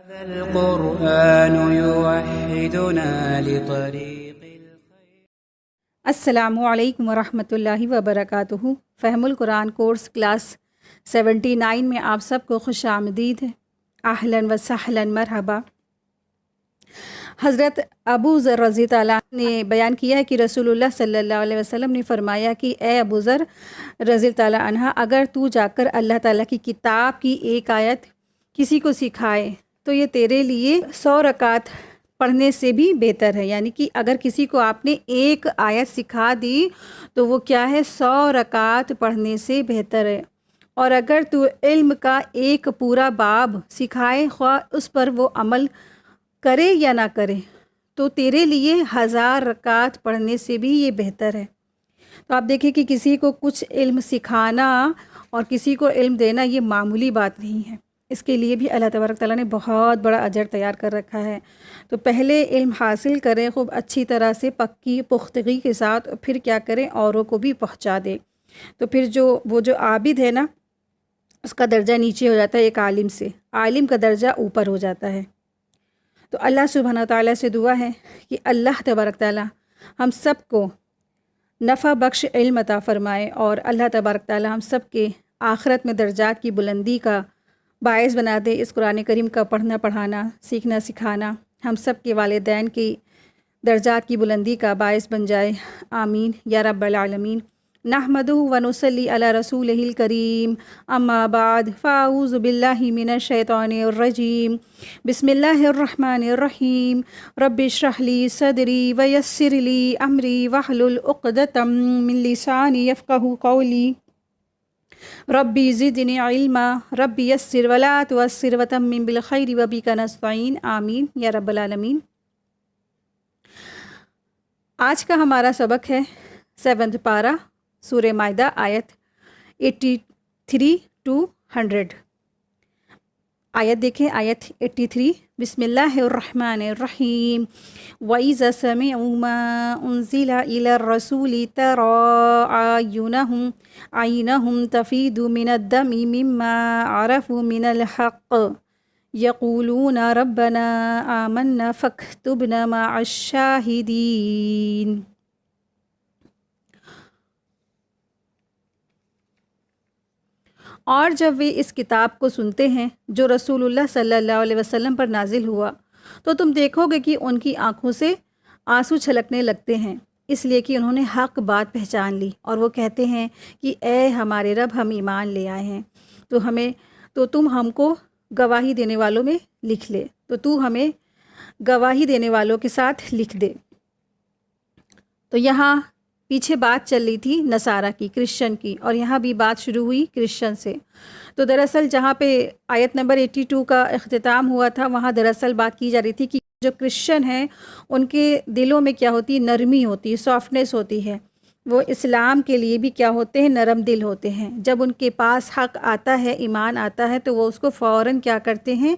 القرآن يوحدنا لطريق السلام علیکم ورحمۃ اللہ وبرکاتہ۔ فہم القرآن کورس کلاس 79 میں آپ سب کو خوش آمدید ہے۔ اہلاً و سہلاً مرحبا۔ حضرت ابو ذر رضی اللہ عنہ نے بیان کیا ہے کہ رسول اللہ صلی اللہ علیہ وسلم نے فرمایا کہ اے ابو ذر رضی اللہ عنہ، اگر تو جا کر اللہ تعالیٰ کی کتاب کی ایک آیت کسی کو سکھائے تو یہ تیرے لیے 100 رکعت پڑھنے سے بھی بہتر ہے۔ یعنی کہ اگر کسی کو آپ نے ایک آیت سکھا دی تو وہ کیا ہے، 100 رکعت پڑھنے سے بہتر ہے۔ اور اگر تو علم کا ایک پورا باب سکھائے، خواہ اس پر وہ عمل کرے یا نہ کرے، تو تیرے لیے 1000 رکعت پڑھنے سے بھی یہ بہتر ہے۔ تو آپ دیکھیں کہ کسی کو کچھ علم سکھانا اور کسی کو علم دینا یہ معمولی بات نہیں ہے، اس کے لیے بھی اللہ تبارک تعالیٰ نے بہت بڑا اجر تیار کر رکھا ہے۔ تو پہلے علم حاصل کریں خوب اچھی طرح سے، پکی پختگی کے ساتھ، پھر کیا کریں، اوروں کو بھی پہنچا دیں۔ تو پھر وہ جو عابد ہے نا، اس کا درجہ نیچے ہو جاتا ہے ایک عالم سے، عالم کا درجہ اوپر ہو جاتا ہے۔ تو اللہ سبحانہ تعالیٰ سے دعا ہے کہ اللہ تبارک تعالیٰ ہم سب کو نفع بخش علم عطا فرمائے، اور اللہ تبارک تعالیٰ ہم سب کے آخرت میں درجات کی بلندی کا باعث بنا دے۔ اس قرآن کریم کا پڑھنا پڑھانا، سیکھنا سکھانا ہم سب کے والدین کی درجات کی بلندی کا باعث بن جائے، آمین یا رب العالمین۔ نحمدہ ونصلی علی رسولہ الکریم، اما بعد فاعوذ باللہ من الشیطان الرجیم، بسم اللہ الرحمن الرحیم، رب اشرح لی صدری ویسر لی امری واحلل عقدۃ من لسانی یفقہوا قولی، ربی زدنی علما، ربی یسر ولا تعسر وتمم بالخیر وبک نستعین، آمین یا رب العالمین۔ آج کا ہمارا سبق ہے 7th پارہ سورہ مائدہ، آیت 83 to 100۔ آیت دیکھیں، آیت 83، بسم اللہ الرحمن الرحیم، وَإِذَا سَمِعُوا مَا أُنزِلَ إِلَى الرَّسُولِ تَرَىٰ أَعْيُنَهُمْ تَفِيضُ مِنَ الدَّمْعِ مِمَّا عَرَفُوا مِنَ الْحَقِّ يَقُولُونَ رَبَّنَا آمَنَّا فَاكْتُبْنَا مَعَ الشَّاهِدِينَ۔ اور جب وہ اس کتاب کو سنتے ہیں جو رسول اللہ صلی اللہ علیہ وسلم پر نازل ہوا، تو تم دیکھو گے کہ ان کی آنکھوں سے آنسو چھلکنے لگتے ہیں، اس لیے کہ انہوں نے حق بات پہچان لی، اور وہ کہتے ہیں کہ اے ہمارے رب، ہم ایمان لے آئے ہیں، تو تم ہم کو گواہی دینے والوں میں لکھ لے، تو ہمیں گواہی دینے والوں کے ساتھ لکھ دے۔ تو یہاں پیچھے بات چل رہی تھی نصارہ کی، کرسچن کی، اور یہاں بھی بات شروع ہوئی کرسچن سے۔ تو دراصل جہاں پہ آیت نمبر 82 کا اختتام ہوا تھا، وہاں دراصل بات کی جا رہی تھی کہ جو کرسچن ہیں ان کے دلوں میں کیا ہوتی ہے، نرمی ہوتی ہے، سافٹنیس ہوتی ہے، وہ اسلام کے لیے بھی کیا ہوتے ہیں، نرم دل ہوتے ہیں۔ جب ان کے پاس حق آتا ہے، ایمان آتا ہے، تو وہ اس کو فوراً کیا کرتے ہیں،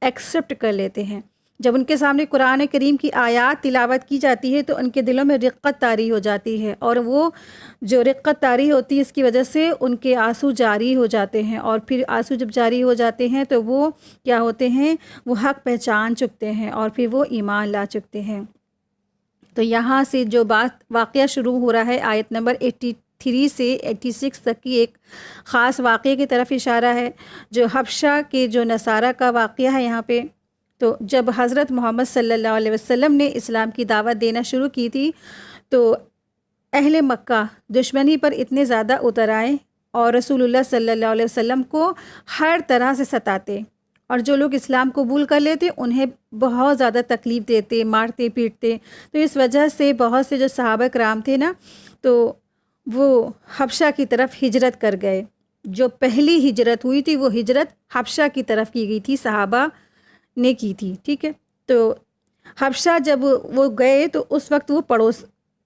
ایکسیپٹ کر لیتے ہیں۔ جب ان کے سامنے قرآن کریم کی آیات تلاوت کی جاتی ہے تو ان کے دلوں میں رقت طاری ہو جاتی ہے، اور وہ جو رقت طاری ہوتی ہے اس کی وجہ سے ان کے آنسو جاری ہو جاتے ہیں، اور پھر آنسو جب جاری ہو جاتے ہیں تو وہ کیا ہوتے ہیں، وہ حق پہچان چکتے ہیں، اور پھر وہ ایمان لا چکتے ہیں۔ تو یہاں سے جو بات واقعہ شروع ہو رہا ہے آیت نمبر 83 سے 86 تک کی ایک خاص واقعے کی طرف اشارہ ہے، جو حبشہ کے جو نصارہ کا واقعہ ہے یہاں پہ۔ تو جب حضرت محمد صلی اللہ علیہ وسلم نے اسلام کی دعوت دینا شروع کی تھی تو اہل مکہ دشمنی پر اتنے زیادہ اتر آئے، اور رسول اللہ صلی اللہ علیہ وسلم کو ہر طرح سے ستاتے، اور جو لوگ اسلام قبول کر لیتے انہیں بہت زیادہ تکلیف دیتے، مارتے پیٹتے۔ تو اس وجہ سے بہت سے جو صحابہ کرام تھے نا، تو وہ حبشہ کی طرف ہجرت کر گئے۔ جو پہلی ہجرت ہوئی تھی وہ ہجرت حبشہ کی طرف کی گئی تھی، صحابہ نے کی تھی، ٹھیک ہے۔ تو حبشہ جب وہ گئے تو اس وقت وہ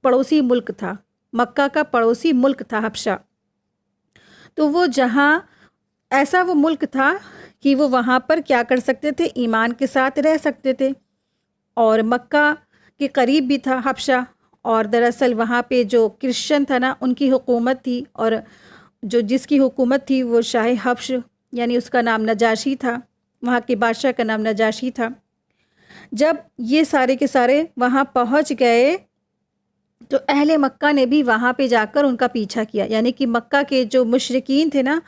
پڑوسی ملک تھا، مکہ کا پڑوسی ملک تھا حبشہ۔ تو وہ جہاں ایسا وہ ملک تھا کہ وہ وہاں پر کیا کر سکتے تھے، ایمان کے ساتھ رہ سکتے تھے، اور مکہ کے قریب بھی تھا حبشہ، اور دراصل وہاں پہ جو کرسچن تھا نا، ان کی حکومت تھی، اور جس کی حکومت تھی وہ شاہ حبش، یعنی اس کا نام نجاشی تھا، وہاں کے بادشاہ کا نام نجاشی تھا۔ جب یہ سارے کے سارے وہاں پہنچ گئے تو اہل مکہ نے بھی وہاں پہ جا کر ان کا پیچھا کیا، یعنی کہ مکہ کے جو مشرکین تھے نا،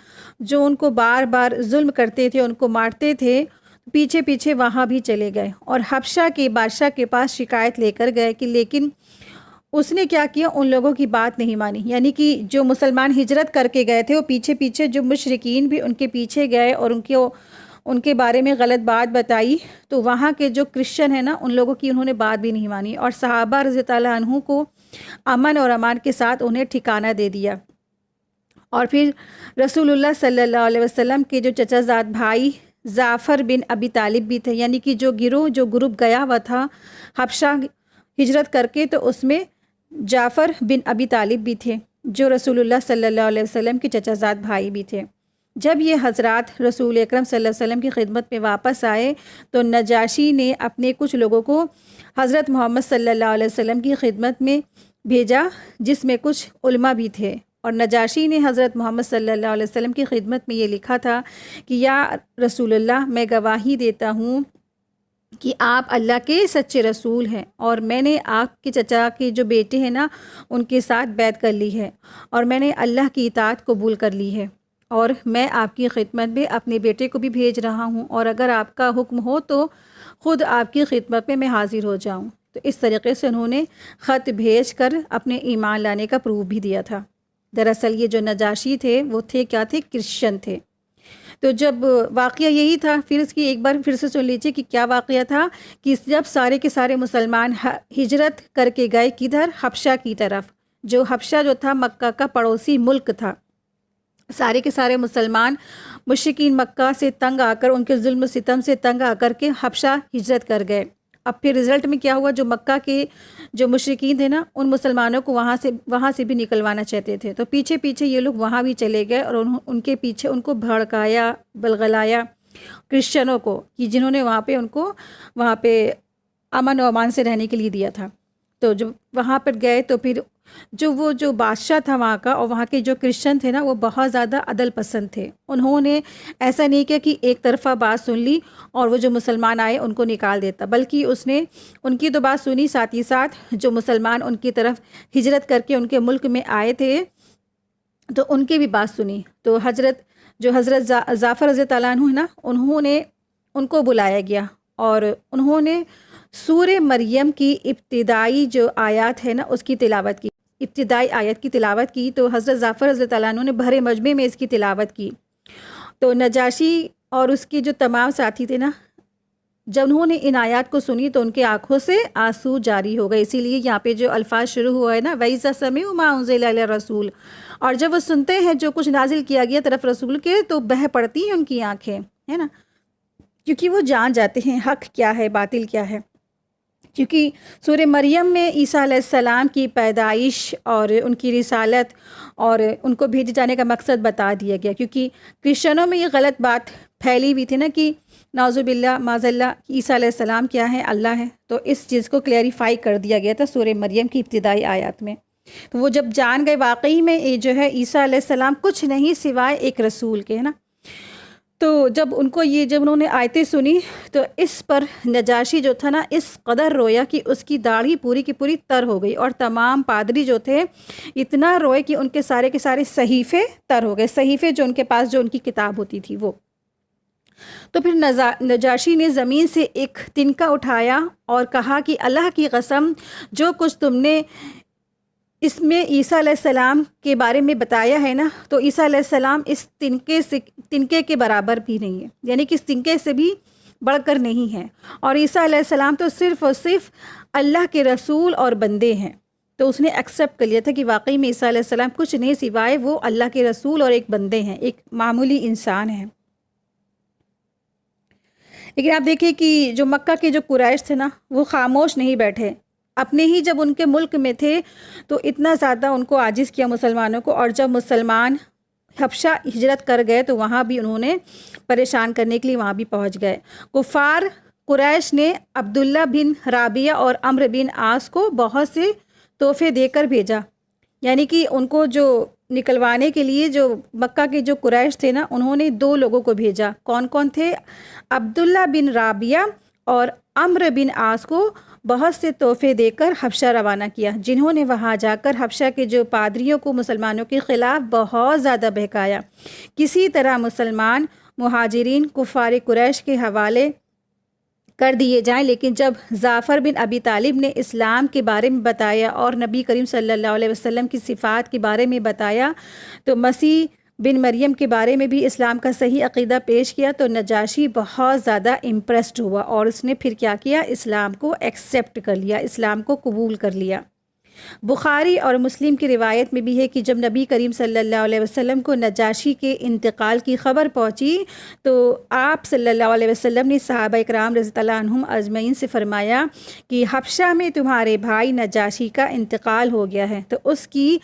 جو ان کو بار بار ظلم کرتے تھے، ان کو مارتے تھے، پیچھے پیچھے وہاں بھی چلے گئے اور حبشہ کے بادشاہ کے پاس شکایت لے کر گئے کہ لیکن اس نے کیا کیا، ان لوگوں کی بات نہیں مانی، یعنی کہ جو مسلمان ہجرت کر کے گئے تھے وہ پیچھے پیچھے جو مشرکین بھی ان کے پیچھے گئے اور ان کے بارے میں غلط بات بتائی، تو وہاں کے جو کرسچن ہیں نا، ان لوگوں کی انہوں نے بات بھی نہیں مانی اور صحابہ رضی اللہ عنہ کو امن اور امان کے ساتھ انہیں ٹھکانہ دے دیا۔ اور پھر رسول اللہ صلی اللہ علیہ وسلم کے جو چچا زاد بھائی جعفر بن ابی طالب بھی تھے، یعنی کہ جو گروپ گیا ہوا تھا حبشہ ہجرت کر کے، تو اس میں جعفر بن ابی طالب بھی تھے جو رسول اللہ صلی اللہ علیہ وسلم کے چچا زاد بھائی بھی تھے۔ جب یہ حضرات رسول اکرم صلی اللہ علیہ وسلم کی خدمت میں واپس آئے تو نجاشی نے اپنے کچھ لوگوں کو حضرت محمد صلی اللہ علیہ وسلم کی خدمت میں بھیجا، جس میں کچھ علماء بھی تھے، اور نجاشی نے حضرت محمد صلی اللہ علیہ وسلم کی خدمت میں یہ لکھا تھا کہ یا رسول اللہ، میں گواہی دیتا ہوں کہ آپ اللہ کے سچے رسول ہیں، اور میں نے آپ کے چچا کے جو بیٹے ہیں نا، ان کے ساتھ بیعت کر لی ہے، اور میں نے اللہ کی اطاعت قبول کر لی ہے، اور میں آپ کی خدمت میں اپنے بیٹے کو بھی بھیج رہا ہوں، اور اگر آپ کا حکم ہو تو خود آپ کی خدمت میں حاضر ہو جاؤں۔ تو اس طریقے سے انہوں نے خط بھیج کر اپنے ایمان لانے کا پروف بھی دیا تھا۔ دراصل یہ جو نجاشی تھے وہ کیا تھے؟ کرسچن تھے۔ تو جب واقعہ یہی تھا، پھر اس کی ایک بار پھر سے سن لیجیے کہ کیا واقعہ تھا، کہ جب سارے کے سارے مسلمان ہجرت کر کے گئے کدھر؟ حبشہ کی طرف۔ جو حبشہ جو تھا مکہ کا پڑوسی ملک تھا، سارے کے سارے مسلمان مشرکین مکہ سے تنگ آ کر، ان کے ظلم و ستم سے تنگ آ کر کے حبشہ ہجرت کر گئے۔ اب پھر رزلٹ میں کیا ہوا، جو مکہ کے جو مشرکین تھے نا، ان مسلمانوں کو وہاں سے بھی نکلوانا چاہتے تھے، تو پیچھے پیچھے یہ لوگ وہاں بھی چلے گئے اور ان کے پیچھے ان کو بھڑکایا، بلغلایا کرسچنوں کو، کہ جنہوں نے وہاں پہ امن و امان سے رہنے کے لیے دیا تھا۔ تو جب وہاں پر گئے تو پھر جو بادشاہ تھا وہاں کا، اور وہاں کے جو کرسچن تھے نا، وہ بہت زیادہ عدل پسند تھے۔ انہوں نے ایسا نہیں کیا کہ ایک طرفہ بات سن لی اور وہ جو مسلمان آئے ان کو نکال دیتا، بلکہ اس نے ان کی تو بات سنی، ساتھ ہی ساتھ جو مسلمان ان کی طرف ہجرت کر کے ان کے ملک میں آئے تھے تو ان کی بھی بات سنی۔ تو حضرت جعفر رضی اللہ عنہ نا، انہوں نے ان کو بلایا گیا اور انہوں نے سورہ مریم کی ابتدائی جو آیات ہے نا، اس کی تلاوت کی، ابتدائی آیت کی تلاوت کی۔ تو حضرت جعفر رضی اللہ عنہ نے بھرے مجمع میں اس کی تلاوت کی۔ تو نجاشی اور اس کی جو تمام ساتھی تھے نا، جب انہوں نے ان آیات کو سنی تو ان کے آنکھوں سے آنسو جاری ہو گئے۔ اسی لیے یہاں پہ جو الفاظ شروع ہوا ہے نا، وَإِذَا سَمِعُوا مَا أُنزِلَ إِلَى الرَّسُولِ، اور جب وہ سنتے ہیں جو کچھ نازل کیا گیا طرف رسول کے، تو بہہ پڑتی ہیں ان کی آنکھیں، ہے نا، کیونکہ وہ جان جاتے ہیں حق کیا ہے، باطل کیا ہے۔ کیونکہ سورہ مریم میں عیسیٰ علیہ السلام کی پیدائش اور ان کی رسالت اور ان کو بھیجے جانے کا مقصد بتا دیا گیا، کیونکہ کرسچنوں میں یہ غلط بات پھیلی ہوئی تھی نا کہ نعوذ باللہ معاذ اللہ عیسیٰ علیہ السلام کیا ہے؟ اللہ ہے۔ تو اس چیز کو کلیریفائی کر دیا گیا تھا سورہ مریم کی ابتدائی آیات میں۔ تو وہ جب جان گئے واقعی میں یہ جو ہے عیسیٰ علیہ السلام کچھ نہیں سوائے ایک رسول کے، ہے نا، تو جب انہوں نے آیتیں سنی تو اس پر نجاشی جو تھا نا، اس قدر رویا کہ اس کی داڑھی پوری کی پوری تر ہو گئی، اور تمام پادری جو تھے اتنا روئے کہ ان کے سارے صحیفے تر ہو گئے، صحیفے جو ان کے پاس جو ان کی کتاب ہوتی تھی وہ۔ تو پھر نجاشی نے زمین سے ایک تنکا اٹھایا اور کہا کہ اللہ کی قسم، جو کچھ تم نے اس میں عیسیٰ علیہ السلام کے بارے میں بتایا ہے نا، تو عیسیٰ علیہ السلام اس تنکے کے برابر بھی نہیں ہے، یعنی کہ اس تنکے سے بھی بڑھ کر نہیں ہے، اور عیسیٰ علیہ السلام تو صرف اور صرف اللہ کے رسول اور بندے ہیں۔ تو اس نے ایکسیپٹ کر لیا تھا کہ واقعی میں عیسیٰ علیہ السلام کچھ نہیں سوائے وہ اللہ کے رسول اور ایک بندے ہیں، ایک معمولی انسان ہیں۔ لیکن آپ دیکھیں کہ جو مکہ کے جو قریش تھے نا، وہ خاموش نہیں بیٹھے، اپنے ہی جب ان کے ملک میں تھے تو اتنا زیادہ ان کو عاجز کیا مسلمانوں کو، اور جب مسلمان حبشہ ہجرت کر گئے تو وہاں بھی انہوں نے پریشان کرنے کے لیے وہاں بھی پہنچ گئے۔ کفار قریش نے عبداللہ بن رابیہ اور عمرو بن عاص کو بہت سے تحفے دے کر بھیجا، یعنی کہ ان کو جو نکلوانے کے لیے جو مکہ کے جو قریش تھے نا، انہوں نے 2 لوگوں کو بھیجا۔ کون کون تھے؟ عبداللہ بن رابعہ اور عمرو بن عاص کو بہت سے تحفے دے کر حبشہ روانہ کیا، جنہوں نے وہاں جا کر حبشہ کے جو پادریوں کو مسلمانوں کے خلاف بہت زیادہ بہکایا۔ کسی طرح مسلمان مہاجرین کفار قریش کے حوالے کر دیے جائیں، لیکن جب جعفر بن ابی طالب نے اسلام کے بارے میں بتایا اور نبی کریم صلی اللہ علیہ وسلم کی صفات کے بارے میں بتایا، تو مسیح بن مریم کے بارے میں بھی اسلام کا صحیح عقیدہ پیش کیا، تو نجاشی بہت زیادہ امپریسڈ ہوا اور اس نے پھر کیا کیا؟ اسلام کو ایکسیپٹ کر لیا، اسلام کو قبول کر لیا۔ بخاری اور مسلم کی روایت میں بھی ہے کہ جب نبی کریم صلی اللہ علیہ وسلم کو نجاشی کے انتقال کی خبر پہنچی تو آپ صلی اللہ علیہ وسلم نے صحابہ اکرام رضی اللہ عنہم اجمعین سے فرمایا کہ حبشہ میں تمہارے بھائی نجاشی کا انتقال ہو گیا ہے، تو اس کی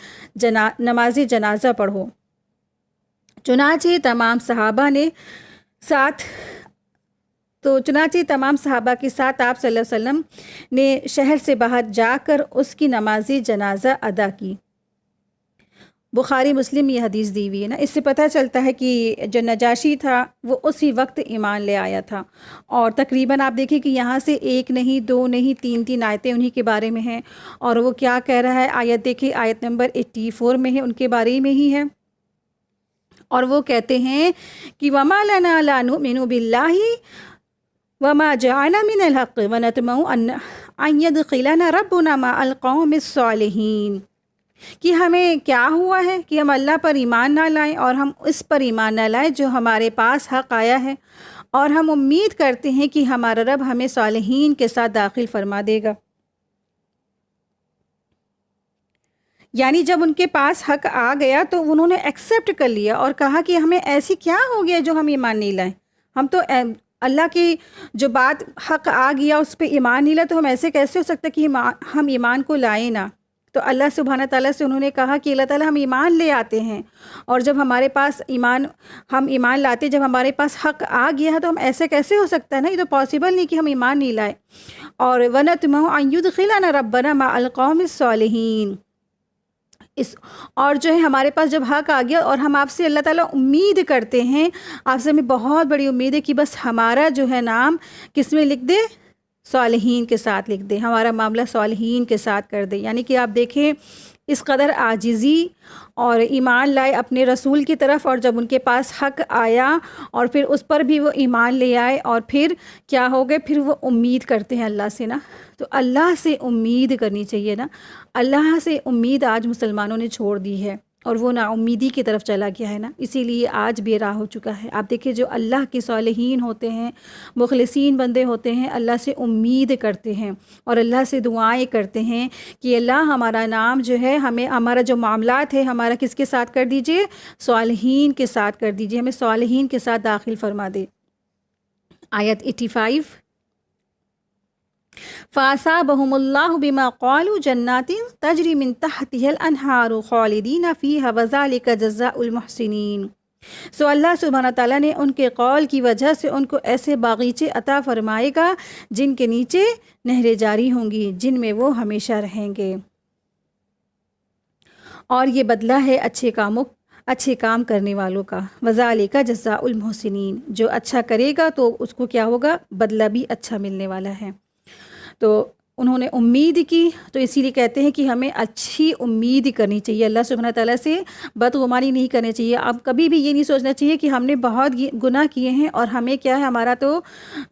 نماز جنازہ پڑھو۔ چنانچہ تمام صحابہ کے ساتھ آپ صلی اللہ علیہ وسلم نے شہر سے باہر جا کر اس کی نماز جنازہ ادا کی۔ بخاری مسلم یہ حدیث دی ہوئی ہے نا، اس سے پتہ چلتا ہے کہ جو نجاشی تھا وہ اسی وقت ایمان لے آیا تھا، اور تقریباً آپ دیکھیں کہ یہاں سے 1 نہیں 2 نہیں 3 آیتیں انہی کے بارے میں ہیں، اور وہ کیا کہہ رہا ہے؟ آیت دیکھیں، آیت نمبر 84 میں ہے، ان کے بارے میں ہی ہے، اور وہ کہتے ہیں کہ وَمَا لَنَا لَا نُؤْمِنُ بِاللَّهِ وَمَا جَعَلَ مِنَ الْحَقِّ وَنَطْمَعُ أَن يَدْخِلَنَا رَبُّنَا مَعَ الْقَوْمِ الصَّالِحِينَ، کہ ہمیں کیا ہوا ہے کہ ہم اللہ پر ایمان نہ لائیں اور ہم اس پر ایمان نہ لائیں جو ہمارے پاس حق آیا ہے، اور ہم امید کرتے ہیں کہ ہمارا رب ہمیں صالحین کے ساتھ داخل فرما دے گا۔ یعنی جب ان کے پاس حق آ گیا تو انہوں نے ایکسیپٹ کر لیا اور کہا کہ ہمیں ایسی کیا ہو گیا جو ہم ایمان نہیں لائیں، ہم تو اللہ کی جو بات حق آ گیا اس پہ ایمان نہیں لائے، تو ہم ایسے کیسے ہو سکتا کہ ہم ایمان کو لائیں نہ؟ تو اللہ سبحانہ تعالیٰ سے انہوں نے کہا کہ اللہ تعالیٰ ہم ایمان لے آتے ہیں، اور جب ہمارے پاس ہم ایمان لاتے، جب ہمارے پاس حق آ گیا ہے تو ہم ایسے کیسے ہو سکتا ہے نا، یہ تو پاسبل نہیں کہ ہم ایمان نہیں لائیں۔ اور وَنَطْمَعُ أَن يُدْخِلَنَا رَبَّنَا مَعَ الْقَوْمِ الصَّالِحِينَ، اور جو ہے ہمارے پاس جب حق آ گیا اور ہم آپ سے اللہ تعالیٰ امید کرتے ہیں، آپ سے ہمیں بہت بڑی امید ہے کہ بس ہمارا جو ہے نام کس میں لکھ دے؟ صالحین کے ساتھ لکھ دے، ہمارا معاملہ صالحین کے ساتھ کر دے۔ یعنی کہ آپ دیکھیں اس قدر عاجزی اور ایمان لائے اپنے رسول کی طرف، اور جب ان کے پاس حق آیا اور پھر اس پر بھی وہ ایمان لے آئے، اور پھر کیا ہو گئے؟ پھر وہ امید کرتے ہیں اللہ سے نا، تو اللہ سے امید کرنی چاہیے نا۔ اللہ سے امید آج مسلمانوں نے چھوڑ دی ہے اور وہ نا امیدی کی طرف چلا گیا ہے نا، اسی لیے آج بے راہ ہو چکا ہے۔ آپ دیکھیں جو اللہ کے صالحین ہوتے ہیں، مخلصین بندے ہوتے ہیں، اللہ سے امید کرتے ہیں اور اللہ سے دعائیں کرتے ہیں کہ اللہ ہمارا نام جو ہے، ہمارا جو معاملات ہے ہمارا کس کے ساتھ کر دیجئے؟ صالحین کے ساتھ کر دیجئے، ہمیں صالحین کے ساتھ داخل فرما دے۔ آیت 85، فَأَصَابَهُمُ اللَّهُ بِمَا قَالُوا جَنَّاتٍ تَجْرِي مِن تَحْتِهَا الْأَنْهَارُ خَالِدِينَ فِيهَا وَذَلِكَ جَزَاءُ الْمُحْسِنِينَ، سو اللہ سبحانہ تعالیٰ نے ان کے قول کی وجہ سے ان کو ایسے باغیچے عطا فرمائے گا جن کے نیچے نہریں جاری ہوں گی، جن میں وہ ہمیشہ رہیں گے، اور یہ بدلہ ہے اچھے کام کرنے والوں کا۔ وَذَلِكَ جَزَاءُ الْمُحْسِنِينَ، جو اچھا کرے گا تو اس کو کیا ہوگا؟ بدلہ بھی اچھا ملنے والا ہے۔ تو انہوں نے امید کی، تو اسی لیے کہتے ہیں کہ ہمیں اچھی امید کرنی چاہیے، اللہ سبحانہ تعالیٰ سے بدگمانی نہیں کرنی چاہیے۔ اب کبھی بھی یہ نہیں سوچنا چاہیے کہ ہم نے بہت گناہ کیے ہیں اور ہمیں کیا ہے، ہمارا تو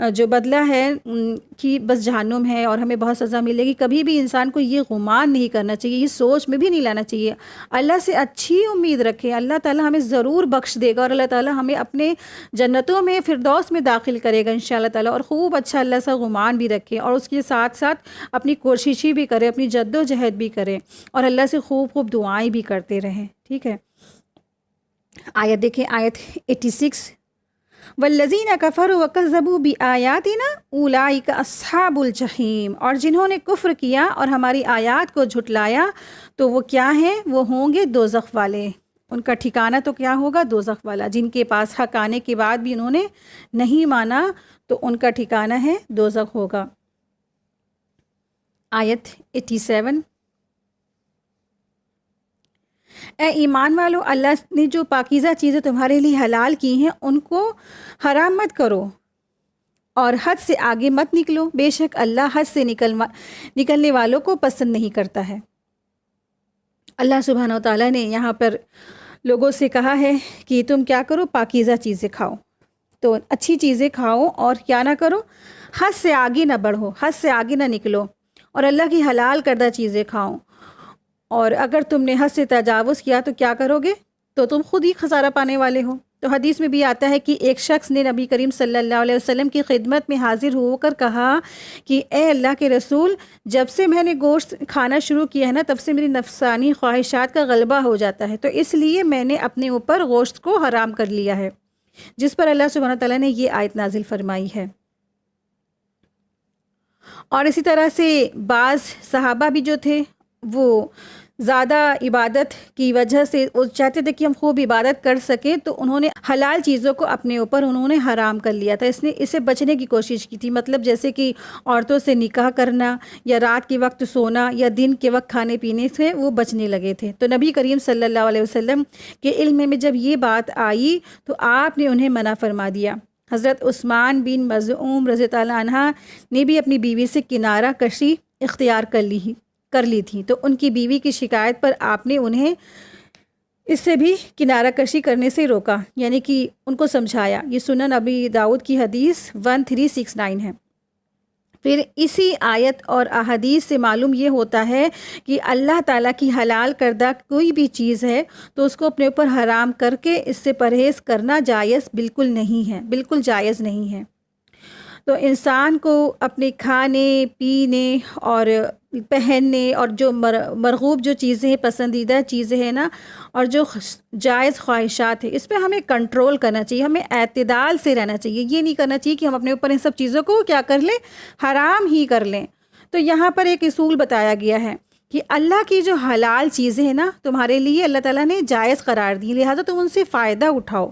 جو بدلہ ہے کہ بس جہنم ہے اور ہمیں بہت سزا ملے گی۔ کبھی بھی انسان کو یہ گمان نہیں کرنا چاہیے، یہ سوچ میں بھی نہیں لانا چاہیے۔ اللہ سے اچھی امید رکھیں، اللہ تعالیٰ ہمیں ضرور بخش دے گا اور اللہ تعالیٰ ہمیں اپنے جنتوں میں فردوس میں داخل کرے گا انشاءاللہ تعالیٰ، اور خوب اچھا اللہ سے گمان بھی رکھیں اور اس کے ساتھ ساتھ اپنی کوششیں بھی کریں، اپنی جد و جہد بھی کریں، اور اللہ سے خوب دعائیں بھی کرتے رہیں، ٹھیک ہے۔ آیت دیکھیں، آیت 86، وَالَّذِينَ كَفَرُوا وَكَذَّبُوا بِآيَاتِنَا أُولَٰئِكَ أَصْحَابُ الْجَحِيمِ، اور جنہوں نے کفر کیا اور ہماری آیات کو جھٹلایا تو وہ کیا ہیں؟ وہ ہوں گے دوزخ والے، ان کا ٹھکانہ تو کیا ہوگا؟ دوزخ والا۔ جن کے پاس حق آنے کے بعد بھی انہوں نے نہیں مانا تو ان کا ٹھکانہ ہے دوزخ ہوگا۔ آیت 87، اے ایمان والو، اللہ نے جو پاکیزہ چیزیں تمہارے لیے حلال کی ہیں ان کو حرام مت کرو اور حد سے آگے مت نکلو، بے شک اللہ حد سے نکلنے والوں کو پسند نہیں کرتا ہے۔ اللہ سبحانہ و تعالیٰ نے یہاں پر لوگوں سے کہا ہے کہ تم کیا کرو، پاکیزہ چیزیں کھاؤ، تو اچھی چیزیں کھاؤ اور کیا نہ کرو، حد سے آگے نہ بڑھو، حد سے آگے نہ نکلو، اور اللہ کی حلال کردہ چیزیں کھاؤ۔ اور اگر تم نے حد سے تجاوز کیا تو کیا کرو گے؟ تو تم خود ہی خسارہ پانے والے ہو۔ تو حدیث میں بھی آتا ہے کہ ایک شخص نے نبی کریم صلی اللہ علیہ وسلم کی خدمت میں حاضر ہو کر کہا کہ اے اللہ کے رسول، جب سے میں نے گوشت کھانا شروع کیا ہے نا، تب سے میری نفسانی خواہشات کا غلبہ ہو جاتا ہے، تو اس لیے میں نے اپنے اوپر گوشت کو حرام کر لیا ہے، جس پر اللہ سبحانہ تعالیٰ نے یہ آیت نازل فرمائی ہے۔ اور اسی طرح سے بعض صحابہ بھی جو تھے وہ زیادہ عبادت کی وجہ سے وہ چاہتے تھے کہ ہم خوب عبادت کر سکیں، تو انہوں نے حلال چیزوں کو اپنے اوپر انہوں نے حرام کر لیا تھا، اسے بچنے کی کوشش کی تھی، مطلب جیسے کہ عورتوں سے نکاح کرنا یا رات کے وقت سونا یا دن کے وقت کھانے پینے سے وہ بچنے لگے تھے۔ تو نبی کریم صلی اللہ علیہ وسلم کے علم میں جب یہ بات آئی تو آپ نے انہیں منع فرما دیا۔ حضرت عثمان بن مظعون رضی اللہ عنہ نے بھی اپنی بیوی سے کنارہ کشی اختیار کر لی تھی، تو ان کی بیوی کی شکایت پر آپ نے انہیں اس سے بھی کنارہ کشی کرنے سے روکا، یعنی کہ ان کو سمجھایا۔ یہ سنن ابی داؤد کی حدیث 1369 ہے۔ پھر اسی آیت اور احادیث سے معلوم یہ ہوتا ہے کہ اللہ تعالیٰ کی حلال کردہ کوئی بھی چیز ہے تو اس کو اپنے اوپر حرام کر کے اس سے پرہیز کرنا جائز بالکل نہیں ہے، بالکل جائز نہیں ہے۔ تو انسان کو اپنے کھانے پینے اور پہننے اور جو مرغوب جو چیزیں ہیں، پسندیدہ چیزیں ہیں نا، اور جو جائز خواہشات ہیں، اس پہ ہمیں کنٹرول کرنا چاہیے، ہمیں اعتدال سے رہنا چاہیے۔ یہ نہیں کرنا چاہیے کہ ہم اپنے اوپر ان سب چیزوں کو کیا کر لیں، حرام ہی کر لیں۔ تو یہاں پر ایک اصول بتایا گیا ہے کہ اللہ کی جو حلال چیزیں ہیں نا، تمہارے لیے اللہ تعالیٰ نے جائز قرار دی، لہٰذا تم ان سے فائدہ اٹھاؤ۔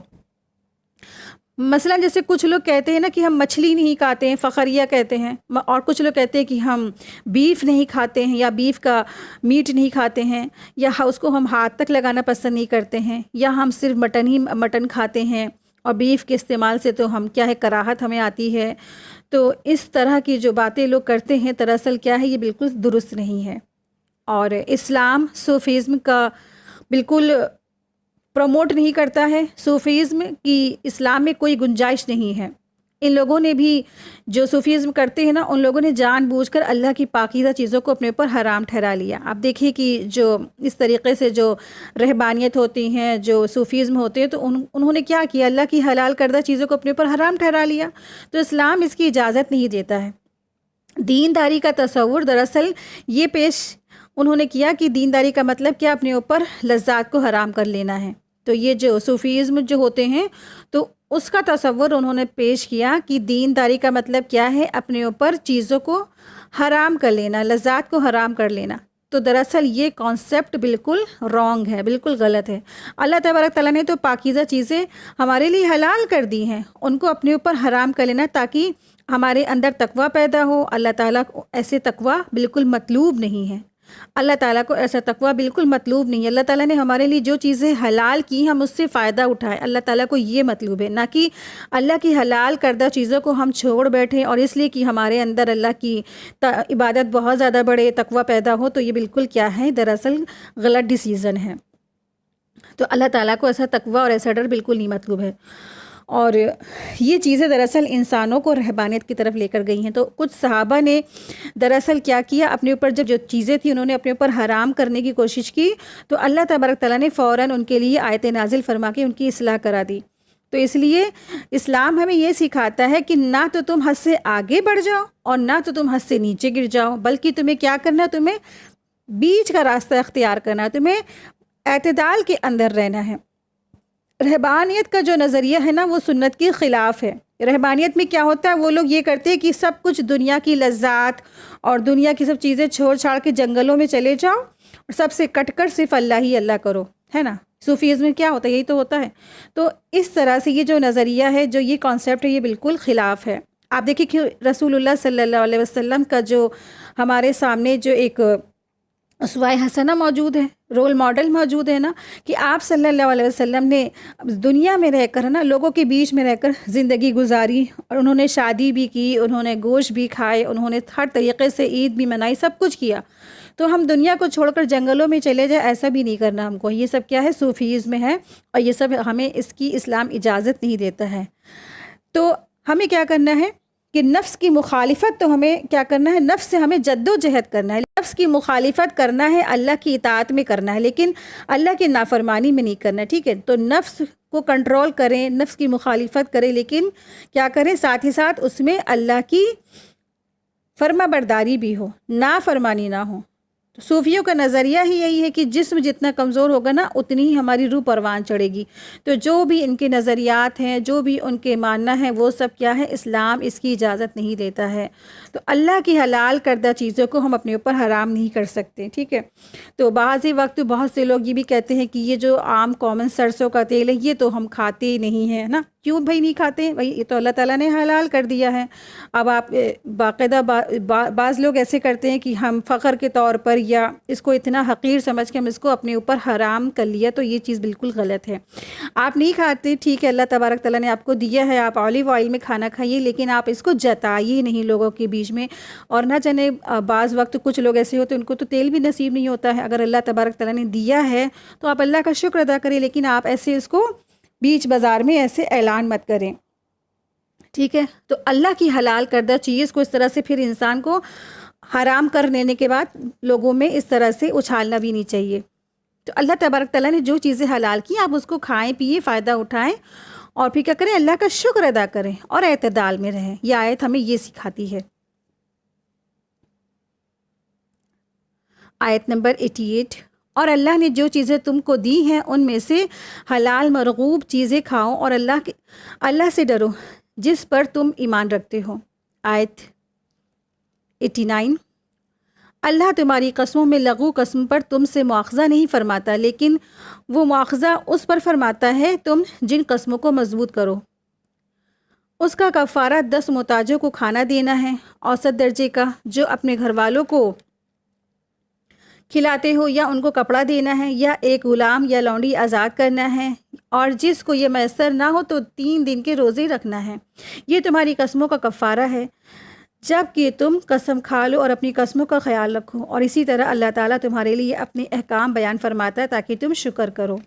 مثلا جیسے کچھ لوگ کہتے ہیں نا کہ ہم مچھلی نہیں کھاتے ہیں، فخریہ کہتے ہیں، اور کچھ لوگ کہتے ہیں کہ ہم بیف نہیں کھاتے ہیں یا بیف کا میٹ نہیں کھاتے ہیں، یا اس کو ہم ہاتھ تک لگانا پسند نہیں کرتے ہیں، یا ہم صرف مٹن کھاتے ہیں اور بیف کے استعمال سے تو ہم کیا ہے، کراہت ہمیں آتی ہے۔ تو اس طرح کی جو باتیں لوگ کرتے ہیں، دراصل کیا ہے، یہ بالکل درست نہیں ہے، اور اسلام صوفیزم کا بالکل پروموٹ نہیں کرتا ہے۔ صوفیزم کی اسلام میں کوئی گنجائش نہیں ہے۔ ان لوگوں نے بھی جو صوفیزم کرتے ہیں نا، ان لوگوں نے جان بوجھ کر اللہ کی پاکیزہ چیزوں کو اپنے اوپر حرام ٹھہرا لیا۔ آپ دیکھیے کہ جو اس طریقے سے جو رہبانیت ہوتی ہیں، جو صوفیزم ہوتے ہیں، تو انہوں نے کیا کیا، اللہ کی حلال کردہ چیزوں کو اپنے اوپر حرام ٹھہرا لیا۔ تو اسلام اس کی اجازت نہیں دیتا ہے۔ دینداری کا تصور دراصل یہ پیش انہوں نے کیا کہ دینداری کا مطلب کیا، اپنے اوپر لذات کو حرام کر لینا ہے۔ تو یہ جو صوفیزم جو ہوتے ہیں، تو اس کا تصور انہوں نے پیش کیا کہ دینداری کا مطلب کیا ہے، اپنے اوپر چیزوں کو حرام کر لینا، لذات کو حرام کر لینا۔ تو دراصل یہ کانسیپٹ بالکل رانگ ہے، بالکل غلط ہے۔ اللہ تبارک تعالیٰ نے تو پاکیزہ چیزیں ہمارے لیے حلال کر دی ہیں، ان کو اپنے اوپر حرام کر لینا تاکہ ہمارے اندر تقویٰ پیدا ہو۔ اللہ تعالیٰ کو ایسے تقویٰ بالکل مطلوب نہیں ہے، اللہ تعالیٰ کو ایسا تقویٰ بالکل مطلوب نہیں ہے۔ اللہ تعالیٰ نے ہمارے لیے جو چیزیں حلال کی، ہم اس سے فائدہ اٹھائیں، اللہ تعالیٰ کو یہ مطلوب ہے، نہ کہ اللہ کی حلال کردہ چیزوں کو ہم چھوڑ بیٹھیں اور اس لیے کہ ہمارے اندر اللہ کی عبادت بہت زیادہ بڑھے، تقویٰ پیدا ہو۔ تو یہ بالکل کیا ہے، دراصل غلط ڈیسیزن ہے۔ تو اللہ تعالیٰ کو ایسا تقویٰ اور ایسا ڈر بالکل نہیں مطلوب ہے، اور یہ چیزیں دراصل انسانوں کو رہبانیت کی طرف لے کر گئی ہیں۔ تو کچھ صحابہ نے دراصل کیا کیا، اپنے اوپر جب جو چیزیں تھیں انہوں نے اپنے اوپر حرام کرنے کی کوشش کی، تو اللہ تبارک تعالیٰ نے فوراً ان کے لیے آیت نازل فرما کے ان کی اصلاح کرا دی۔ تو اس لیے اسلام ہمیں یہ سکھاتا ہے کہ نہ تو تم حد سے آگے بڑھ جاؤ اور نہ تو تم حد سے نیچے گر جاؤ، بلکہ تمہیں کیا کرنا ہے، تمہیں بیچ کا راستہ اختیار کرنا ہے، تمہیں اعتدال کے اندر رہنا ہے۔ رہبانیت کا جو نظریہ ہے نا، وہ سنت کے خلاف ہے۔ رہبانیت میں کیا ہوتا ہے، وہ لوگ یہ کرتے ہیں کہ سب کچھ دنیا کی لذات اور دنیا کی سب چیزیں چھوڑ چھاڑ کے جنگلوں میں چلے جاؤ اور سب سے کٹ کر صرف اللہ ہی اللہ کرو، ہے نا۔ صوفیزم میں کیا ہوتا ہے، یہی تو ہوتا ہے۔ تو اس طرح سے یہ جو نظریہ ہے، جو یہ کانسیپٹ ہے، یہ بالکل خلاف ہے۔ آپ دیکھیں کہ رسول اللہ صلی اللہ علیہ وسلم کا جو ہمارے سامنے جو ایک اسوہ حسنہ موجود ہے، رول ماڈل موجود ہے نا، کہ آپ صلی اللہ علیہ وسلم نے دنیا میں رہ کر نا لوگوں کے بیچ میں رہ کر زندگی گزاری، اور انہوں نے شادی بھی کی، انہوں نے گوشت بھی کھائے، انہوں نے ہر طریقے سے عید بھی منائی، سب کچھ کیا۔ تو ہم دنیا کو چھوڑ کر جنگلوں میں چلے جائیں، ایسا بھی نہیں کرنا ہم کو۔ یہ سب کیا ہے؟ صوفیزم ہے، اور یہ سب ہمیں اس کی اسلام اجازت نہیں دیتا ہے۔ تو ہمیں کیا کرنا ہے کہ نفس کی مخالفت، تو ہمیں کیا کرنا ہے؟ نفس سے ہمیں جد و جہد کرنا ہے، نفس کی مخالفت کرنا ہے، اللہ کی اطاعت میں کرنا ہے، لیکن اللہ کی نافرمانی میں نہیں کرنا، ٹھیک ہے؟ تو نفس کو کنٹرول کریں، نفس کی مخالفت کریں، لیکن کیا کریں؟ ساتھ ہی ساتھ اس میں اللہ کی فرما برداری بھی ہو، نافرمانی نہ ہو۔ تو صوفیوں کا نظریہ ہی یہی ہے کہ جسم جتنا کمزور ہوگا نا، اتنی ہی ہماری روح پروان چڑھے گی۔ تو جو بھی ان کے نظریات ہیں، جو بھی ان کے ماننا ہے، وہ سب کیا ہے؟ اسلام اس کی اجازت نہیں دیتا ہے۔ تو اللہ کی حلال کردہ چیزوں کو ہم اپنے اوپر حرام نہیں کر سکتے، ٹھیک ہے؟ تو بعضی وقت بہت سے لوگ یہ بھی کہتے ہیں کہ یہ جو عام کامن سرسوں کا تیل ہے، یہ تو ہم کھاتے نہیں ہیں نا۔ کیوں بھائی نہیں کھاتے؟ بھائی یہ تو اللہ تعالیٰ نے حلال کر دیا ہے۔ اب آپ باقاعدہ بعض لوگ ایسے کرتے ہیں کہ ہم فخر کے طور پر یا اس کو اتنا حقیر سمجھ کے ہم اس کو اپنے اوپر حرام کر لیا، تو یہ چیز بالکل غلط ہے۔ آپ نہیں کھاتے، ٹھیک ہے، اللہ تبارک تعالیٰ نے آپ کو دیا ہے، آپ اولیو آئل میں کھانا کھائیے، لیکن آپ اس کو جتائیے نہیں لوگوں کے بیچ میں۔ اور نہ جانے بعض وقت کچھ لوگ ایسے ہوتے ہیں ان کو تو تیل بھی نصیب نہیں ہوتا ہے۔ اگر اللہ تبارک تعالیٰ نے دیا ہے تو آپ اللہ کا شکر ادا کریں، لیکن آپ ایسے اس کو بیچ بازار میں ایسے اعلان مت کریں، ٹھیک ہے؟ تو اللہ کی حلال کردہ چیز کو اس طرح سے پھر انسان کو حرام کر لینے کے بعد لوگوں میں اس طرح سے اچھالنا بھی نہیں چاہیے۔ تو اللہ تبارک تعالیٰ نے جو چیزیں حلال کی، آپ اس کو کھائیں، پیئیں، فائدہ اٹھائیں، اور پھر کیا کریں؟ اللہ کا شکر ادا کریں اور اعتدال میں رہیں۔ یہ آیت ہمیں یہ سکھاتی ہے۔ آیت نمبر 88، اور اللہ نے جو چیزیں تم کو دی ہیں ان میں سے حلال مرغوب چیزیں کھاؤ، اور اللہ سے ڈرو جس پر تم ایمان رکھتے ہو۔ آیت 89، اللہ تمہاری قسموں میں لغو قسم پر تم سے مواخذہ نہیں فرماتا، لیکن وہ مواخذہ اس پر فرماتا ہے تم جن قسموں کو مضبوط کرو۔ اس کا کفارہ 10 محتاجوں کو کھانا دینا ہے، اوسط درجے کا، جو اپنے گھر والوں کو کھلاتے ہو، یا ان کو کپڑا دینا ہے، یا ایک غلام یا لونڈی آزاد کرنا ہے، اور جس کو یہ میسر نہ ہو تو 3 دن کے روزے رکھنا ہے۔ یہ تمہاری قسموں کا کفارہ ہے جب کہ تم قسم کھا لو، اور اپنی قسموں کا خیال رکھو، اور اسی طرح اللہ تعالیٰ تمہارے لیے اپنے احکام بیان فرماتا ہے تاکہ تم شکر کرو۔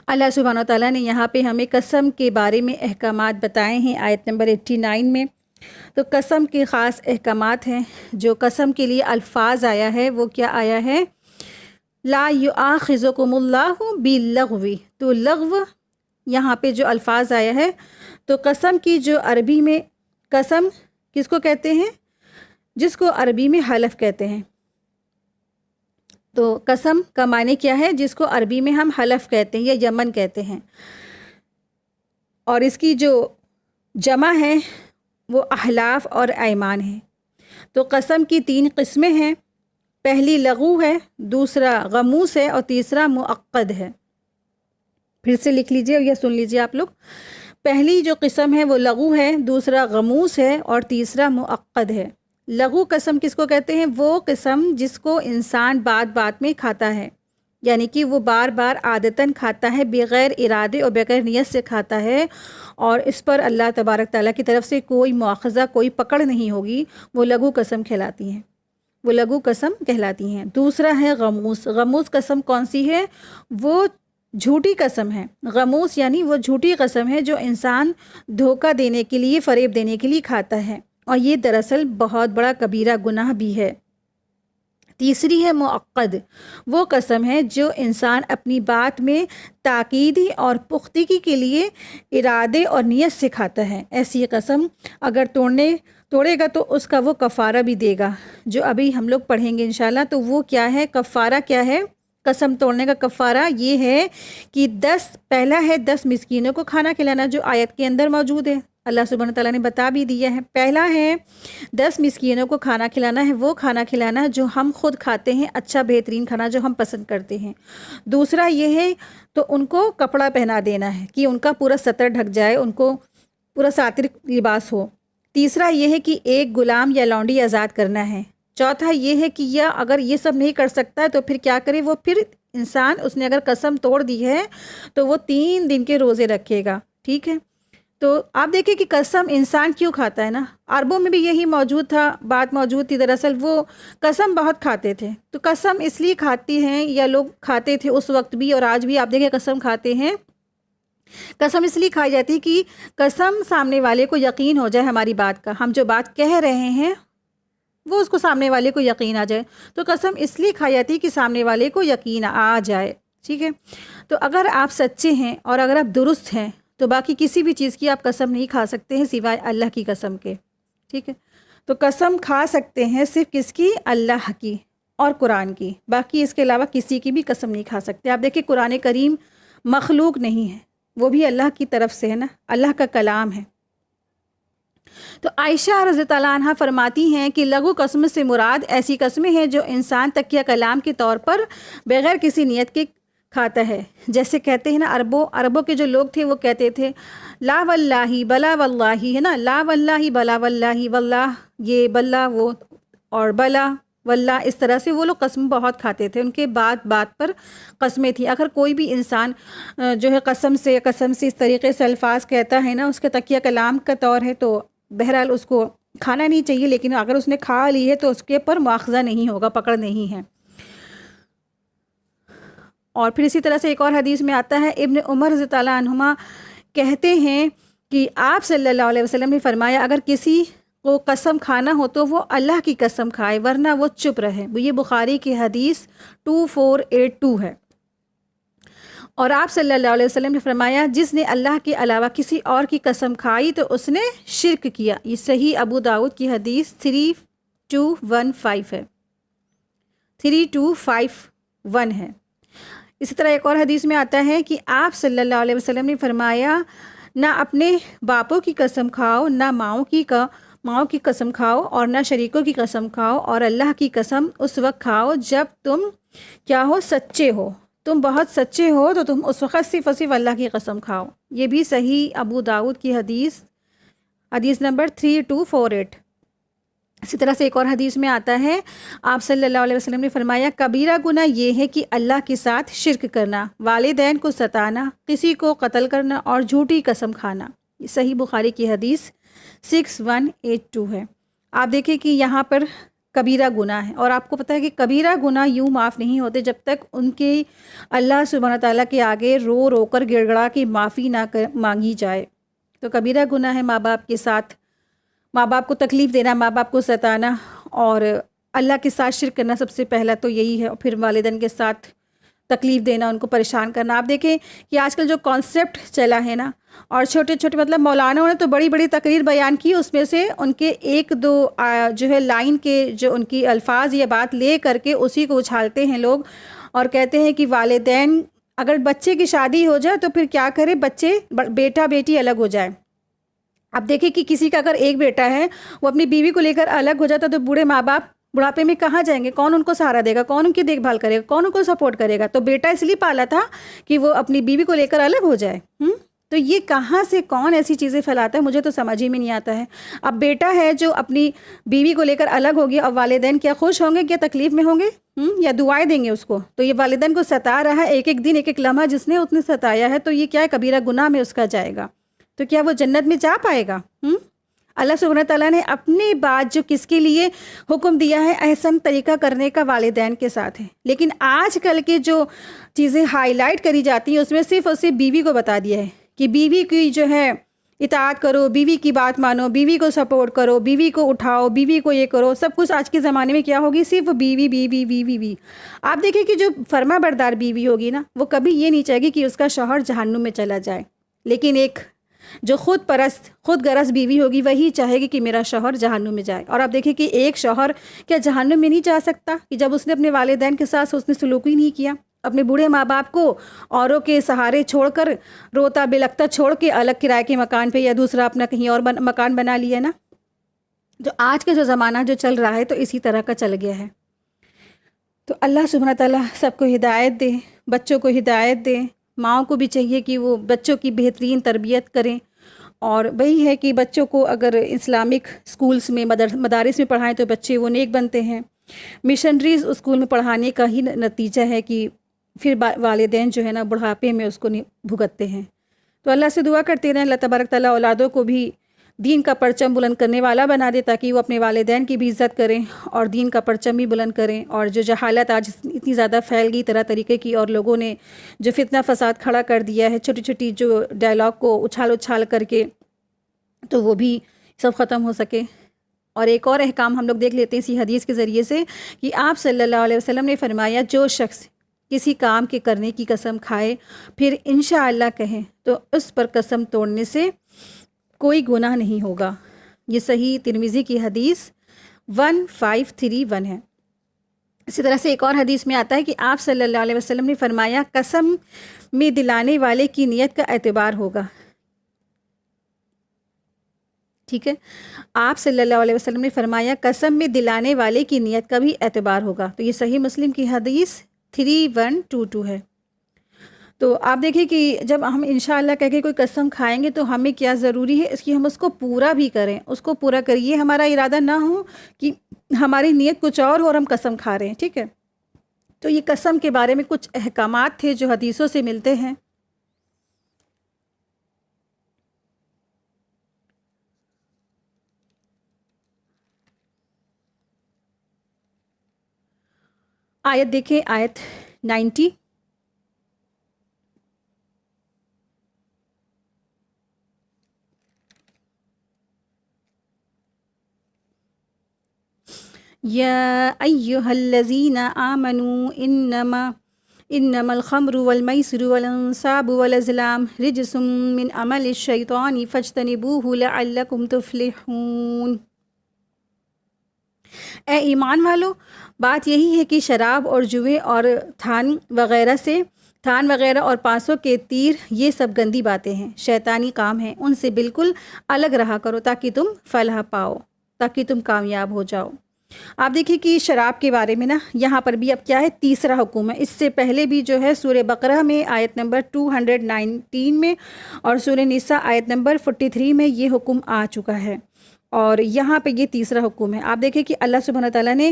اللہ سبحانہ و تعالیٰ نے یہاں پہ ہمیں قسم کے بارے میں احکامات بتائے ہیں آیت نمبر 89 میں۔ تو قسم کے خاص احکامات ہیں۔ جو قسم کے لیے الفاظ آیا ہے وہ کیا آیا ہے؟ لا یؤاخذکم اللہ باللغو۔ تو لغو یہاں پہ جو الفاظ آیا ہے، تو قسم کی جو عربی میں قسم کس کو کہتے ہیں؟ جس کو عربی میں حلف کہتے ہیں۔ تو قسم کا معنی کیا ہے؟ جس کو عربی میں ہم حلف کہتے ہیں یا یمن کہتے ہیں، اور اس کی جو جمع ہے وہ احلاف اور ایمان ہے۔ تو قسم کی 3 قسمیں ہیں، پہلی لغو ہے، دوسرا غموس ہے، اور تیسرا معقد ہے۔ پھر سے لکھ لیجئے یا سن لیجئے آپ لوگ۔ پہلی جو قسم ہے وہ لغو ہے، دوسرا غموس ہے، اور تیسرا معقد ہے۔ لغو قسم کس کو کہتے ہیں؟ وہ قسم جس کو انسان بات بات میں کھاتا ہے، یعنی کہ وہ بار بار عادتاً کھاتا ہے، بغیر ارادے اور بغیر نیت سے کھاتا ہے، اور اس پر اللہ تبارک تعالیٰ کی طرف سے کوئی مواخذہ، کوئی پکڑ نہیں ہوگی، وہ لغو قسم کہلاتی ہیں، وہ لغو قسم کہلاتی ہیں۔ دوسرا ہے غموس۔ غموس قسم کون سی ہے؟ وہ جھوٹی قسم ہے۔ غموس یعنی وہ جھوٹی قسم ہے جو انسان دھوکہ دینے کے لیے، فریب دینے کے لیے کھاتا ہے، اور یہ دراصل بہت بڑا کبیرہ گناہ بھی ہے۔ تیسری ہے معقد۔ وہ قسم ہے جو انسان اپنی بات میں تاکیدی اور پختگی کے لیے ارادے اور نیت سے کھاتا ہے۔ ایسی قسم اگر توڑے گا تو اس کا وہ کفارہ بھی دے گا، جو ابھی ہم لوگ پڑھیں گے انشاءاللہ۔ تو وہ کیا ہے؟ کفارہ کیا ہے؟ قسم توڑنے کا کفارہ یہ ہے کہ پہلا ہے 10 مسکینوں کو کھانا کھلانا، جو آیت کے اندر موجود ہے، اللہ سبحانہ تعالیٰ نے بتا بھی دیا ہے۔ پہلا ہے 10 مسکینوں کو کھانا کھلانا ہے، وہ کھانا کھلانا جو ہم خود کھاتے ہیں، اچھا بہترین کھانا جو ہم پسند کرتے ہیں۔ دوسرا یہ ہے تو ان کو کپڑا پہنا دینا ہے کہ ان کا پورا سطر ڈھک جائے، ان کو پورا ساتر لباس ہو۔ تیسرا یہ ہے کہ ایک غلام یا لونڈی آزاد کرنا ہے۔ چوتھا یہ ہے کہ یا اگر یہ سب نہیں کر سکتا ہے تو پھر کیا کرے، وہ پھر انسان اس نے اگر قسم توڑ دی ہے تو وہ 3 دن کے روزے رکھے گا، ٹھیک ہے۔ تو آپ دیکھیں کہ قسم انسان کیوں کھاتا ہے نا، عربوں میں بھی یہی موجود تھا، بات موجود تھی، دراصل وہ قسم بہت کھاتے تھے۔ تو قسم اس لیے کھاتی ہیں یا لوگ کھاتے تھے اس وقت بھی، اور آج بھی آپ دیکھیں قسم کھاتے ہیں۔ قسم اس لیے کھائی جاتی ہے کہ قسم سامنے والے کو یقین ہو جائے ہماری بات کا، ہم جو بات کہہ رہے ہیں وہ اس کو سامنے والے کو یقین آ جائے۔ تو قسم اس لیے کھائی جاتی ہے کہ سامنے والے کو یقین آ جائے، ٹھیک ہے۔ تو اگر آپ سچے ہیں اور اگر آپ درست ہیں تو باقی کسی بھی چیز کی آپ قسم نہیں کھا سکتے ہیں سوائے اللہ کی قسم کے، ٹھیک ہے۔ تو قسم کھا سکتے ہیں صرف کس کی؟ اللہ کی اور قرآن کی، باقی اس کے علاوہ کسی کی بھی قسم نہیں کھا سکتے۔ آپ دیکھیں قرآن کریم مخلوق نہیں ہے، وہ بھی اللہ کی طرف سے ہے نا، اللہ کا کلام ہے۔ تو عائشہ رضی اللہ عنہ فرماتی ہیں کہ لغو قسم سے مراد ایسی قسمیں ہیں جو انسان تکیہ کلام کے طور پر بغیر کسی نیت کے کھاتا ہے۔ جیسے کہتے ہیں نا عربوں کے جو لوگ تھے وہ کہتے تھے لا واللہ بلا واللہ، ہے نا، لا واللہ بلا واللہ، واللہ یہ، بلا وہ، اور بلا واللہ، اس طرح سے وہ لوگ قسم بہت کھاتے تھے، ان کے بات بات پر قسمیں تھیں۔ اگر کوئی بھی انسان جو ہے قسم سے اس طریقے سے الفاظ کہتا ہے نا، اس کا تکیہ کلام کا طور ہے، تو بہرحال اس کو کھانا نہیں چاہیے، لیکن اگر اس نے کھا لی ہے تو اس کے پر مواخذہ نہیں ہوگا، پکڑ نہیں ہے۔ اور پھر اسی طرح سے ایک اور حدیث میں آتا ہے، ابن عمر رضی اللہ عنہما کہتے ہیں کہ آپ صلی اللہ علیہ وسلم نے فرمایا اگر کسی کو قسم کھانا ہو تو وہ اللہ کی قسم کھائے ورنہ وہ چپ رہے۔ یہ بخاری کی حدیث 2482 ہے۔ اور آپ صلی اللہ علیہ وسلم نے فرمایا جس نے اللہ کے علاوہ کسی اور کی قسم کھائی تو اس نے شرک کیا۔ یہ صحیح ابو داؤد کی حدیث 3215 ہے، 3251 ہے۔ اسی طرح ایک اور حدیث میں آتا ہے کہ آپ صلی اللہ علیہ وسلم نے فرمایا نہ اپنے باپوں کی قسم کھاؤ، نہ ماؤں کی قسم کھاؤ، اور نہ شریکوں کی قسم کھاؤ، اور اللہ کی قسم اس وقت کھاؤ جب تم کیا ہو؟ سچے ہو۔ تم بہت سچے ہو تو تم اس وقت صرف اللہ کی قسم کھاؤ۔ یہ بھی صحیح ابو داؤد کی حدیث نمبر 3248۔ اسی طرح سے ایک اور حدیث میں آتا ہے آپ صلی اللہ علیہ وسلم نے فرمایا کبیرہ گناہ یہ ہے کہ اللہ کے ساتھ شرک کرنا، والدین کو ستانا، کسی کو قتل کرنا اور جھوٹی قسم کھانا۔ یہ صحیح بخاری کی حدیث 6182 ہے۔ آپ دیکھیں کہ یہاں پر کبیرہ گناہ ہے، اور آپ کو پتہ ہے کہ کبیرہ گناہ یوں معاف نہیں ہوتے جب تک ان کے اللہ سبحانہ تعالیٰ کے آگے رو رو کر گڑ گڑا کے معافی نہ مانگی جائے۔ تو کبیرہ گناہ ہے ماں باپ کے ساتھ، ماں باپ کو تکلیف دینا، ماں باپ کو ستانا، اور اللہ کے ساتھ شرک کرنا سب سے پہلا تو یہی ہے، اور پھر والدین کے ساتھ تکلیف دینا، ان کو پریشان کرنا۔ آپ دیکھیں کہ آج کل جو کانسیپٹ چلا ہے نا، اور چھوٹے چھوٹے مطلب مولانا نے تو بڑی بڑی تقریر بیان کی، اس میں سے ان کے ایک دو جو ہے لائن کے جو ان کی الفاظ یا بات لے کر کے اسی کو اچھالتے ہیں لوگ، اور کہتے ہیں کہ والدین اگر بچے کی شادی ہو جائے تو پھر کیا کرے، بچے بیٹا بیٹی الگ ہو جائے۔ اب دیکھیں کہ کسی کا اگر ایک بیٹا ہے وہ اپنی بیوی کو لے کر الگ ہو جاتا تو بوڑھے ماں باپ بڑھاپے میں کہاں جائیں گے؟ کون ان کو سہارا دے گا؟ کون ان کی دیکھ بھال کرے گا؟ کون ان کو سپورٹ کرے گا؟ تو بیٹا اس لیے پالا تھا کہ وہ اپنی بیوی کو لے کر الگ ہو جائے۔ تو یہ کہاں سے کون ایسی چیزیں پھیلاتا ہے؟ مجھے تو سمجھ ہی میں نہیں آتا ہے۔ اب بیٹا ہے جو اپنی بیوی کو لے کر الگ ہوگی، اور والدین کیا خوش ہوں گے، کیا تکلیف میں ہوں گے، یا دعائیں دیں گے اس کو؟ تو یہ والدین کو ستا رہا ہے، ایک ایک دن ایک ایک لمحہ جس نے اتنے ستایا ہے، تو یہ کیا ہے؟ کبیرہ گناہ میں اس کا جائے گا۔ تو کیا وہ جنت میں جا پائے گا؟ اللہ سبحانہ تعالیٰ نے اپنی بات جو کس کے لیے حکم دیا ہے، احسن طریقہ کرنے کا والدین کے ساتھ ہے، لیکن آج کل کے جو چیزیں ہائی لائٹ کری جاتی ہیں اس میں صرف اور صرف بیوی کو بتا دیا ہے کہ بیوی کی جو ہے اطاعت کرو، بیوی کی بات مانو، بیوی کو سپورٹ کرو، بیوی کو اٹھاؤ، بیوی کو یہ کرو، سب کچھ آج کے زمانے میں کیا ہوگی؟ صرف بیوی بیوی بیوی بیوی۔ آپ دیکھیں کہ جو فرما بردار بیوی ہوگی نا، وہ کبھی یہ نہیں چاہے گی کہ اس کا شوہر جہنم میں چلا جائے، لیکن ایک جو خود پرست خود غرض بیوی ہوگی وہی چاہے گی کہ میرا شوہر جہنم میں جائے۔ اور آپ دیکھیں کہ ایک شوہر کیا جہنم میں نہیں جا سکتا کہ جب اس نے اپنے والدین کے ساتھ حسن سلوک ہی نہیں کیا، اپنے بوڑھے ماں باپ کو اوروں کے سہارے چھوڑ کر، روتا بلکتا چھوڑ کے الگ کرائے کے مکان پہ یا دوسرا اپنا کہیں اور مکان بنا لیا نا۔ جو آج کا جو زمانہ جو چل رہا ہے تو اسی طرح کا چل گیا ہے۔ تو اللہ سبحانہ تعالیٰ سب کو ہدایت دے، بچوں کو ہدایت دے، ماؤں کو بھی چاہیے کہ وہ بچوں کی بہترین تربیت کریں، اور وہی ہے کہ بچوں کو اگر اسلامک اسکولس میں مدارس میں پڑھائیں تو بچے وہ نیک بنتے ہیں. مشنریز اسکول میں پڑھانے کا ہی نتیجہ ہے کہ پھر والدین جو ہے نا بڑھاپے میں اس کو بھگتتے ہیں. تو اللہ سے دعا کرتے رہیں اللہ تبارک تعالیٰ اولادوں کو بھی دین کا پرچم بلند کرنے والا بنا دے تاکہ وہ اپنے والدین کی بھی عزت کریں اور دین کا پرچم بھی بلند کریں. اور جو جہالت آج اتنی زیادہ پھیل گئی طرح طریقے کی اور لوگوں نے جو فتنہ فساد کھڑا کر دیا ہے چھوٹی چھوٹی جو ڈائلاگ کو اچھال کر کے، تو وہ بھی سب ختم ہو سکے. اور ایک اور احکام ہم لوگ دیکھ لیتے ہیں اسی حدیث کے ذریعے سے کہ آپ صلی اللہ علیہ وسلم نے فرمایا جو شخص کسی کام کے کرنے کی قسم کھائے پھر انشاءاللہ کہے تو اس پر قسم توڑنے سے کوئی گناہ نہیں ہوگا. یہ صحیح ترمذی کی حدیث 1531 ہے. اسی طرح سے ایک اور حدیث میں آتا ہے کہ آپ صلی اللہ علیہ وسلم نے فرمایا قسم میں دلانے والے کی نیت کا اعتبار ہوگا. ٹھیک ہے، آپ صلی اللہ علیہ وسلم نے فرمایا قسم میں دلانے والے کی نیت کا بھی اعتبار ہوگا. تو یہ صحیح مسلم کی حدیث 3122 ہے. تو آپ دیکھیں کہ جب ہم انشاءاللہ کہہ کے کوئی قسم کھائیں گے تو ہمیں کیا ضروری ہے اس کی ہم اس کو پورا بھی کریں، اس کو پورا کریے. ہمارا ارادہ نہ ہو کہ ہماری نیت کچھ اور ہو اور ہم قسم کھا رہے ہیں. ٹھیک ہے، تو یہ قسم کے بارے میں کچھ احکامات تھے جو حدیثوں سے ملتے ہیں. آیت دیکھیں، آیت 90. یا ایہا الذین آمنوا انما الخمر والمیسر والانصاب والازلام رجس من عمل الشیطان فاجتنبوہ لعلکم تفلحون. اے ایمان والو، بات یہی ہے کہ شراب اور جوئے اور تھان وغیرہ اور پانسوں کے تیر یہ سب گندی باتیں ہیں، شیطانی کام ہیں، ان سے بالکل الگ رہا کرو تاکہ تم فلاح پاؤ، تاکہ تم کامیاب ہو جاؤ. آپ دیکھیں کہ شراب کے بارے میں نا یہاں پر بھی اب کیا ہے، تیسرا حکم ہے. اس سے پہلے بھی جو ہے سورہ بقرہ میں آیت نمبر 219 میں اور سورہ نساء آیت نمبر 43 میں یہ حکم آ چکا ہے، اور یہاں پہ یہ تیسرا حکم ہے. آپ دیکھیں کہ اللہ سبحانہ تعالیٰ نے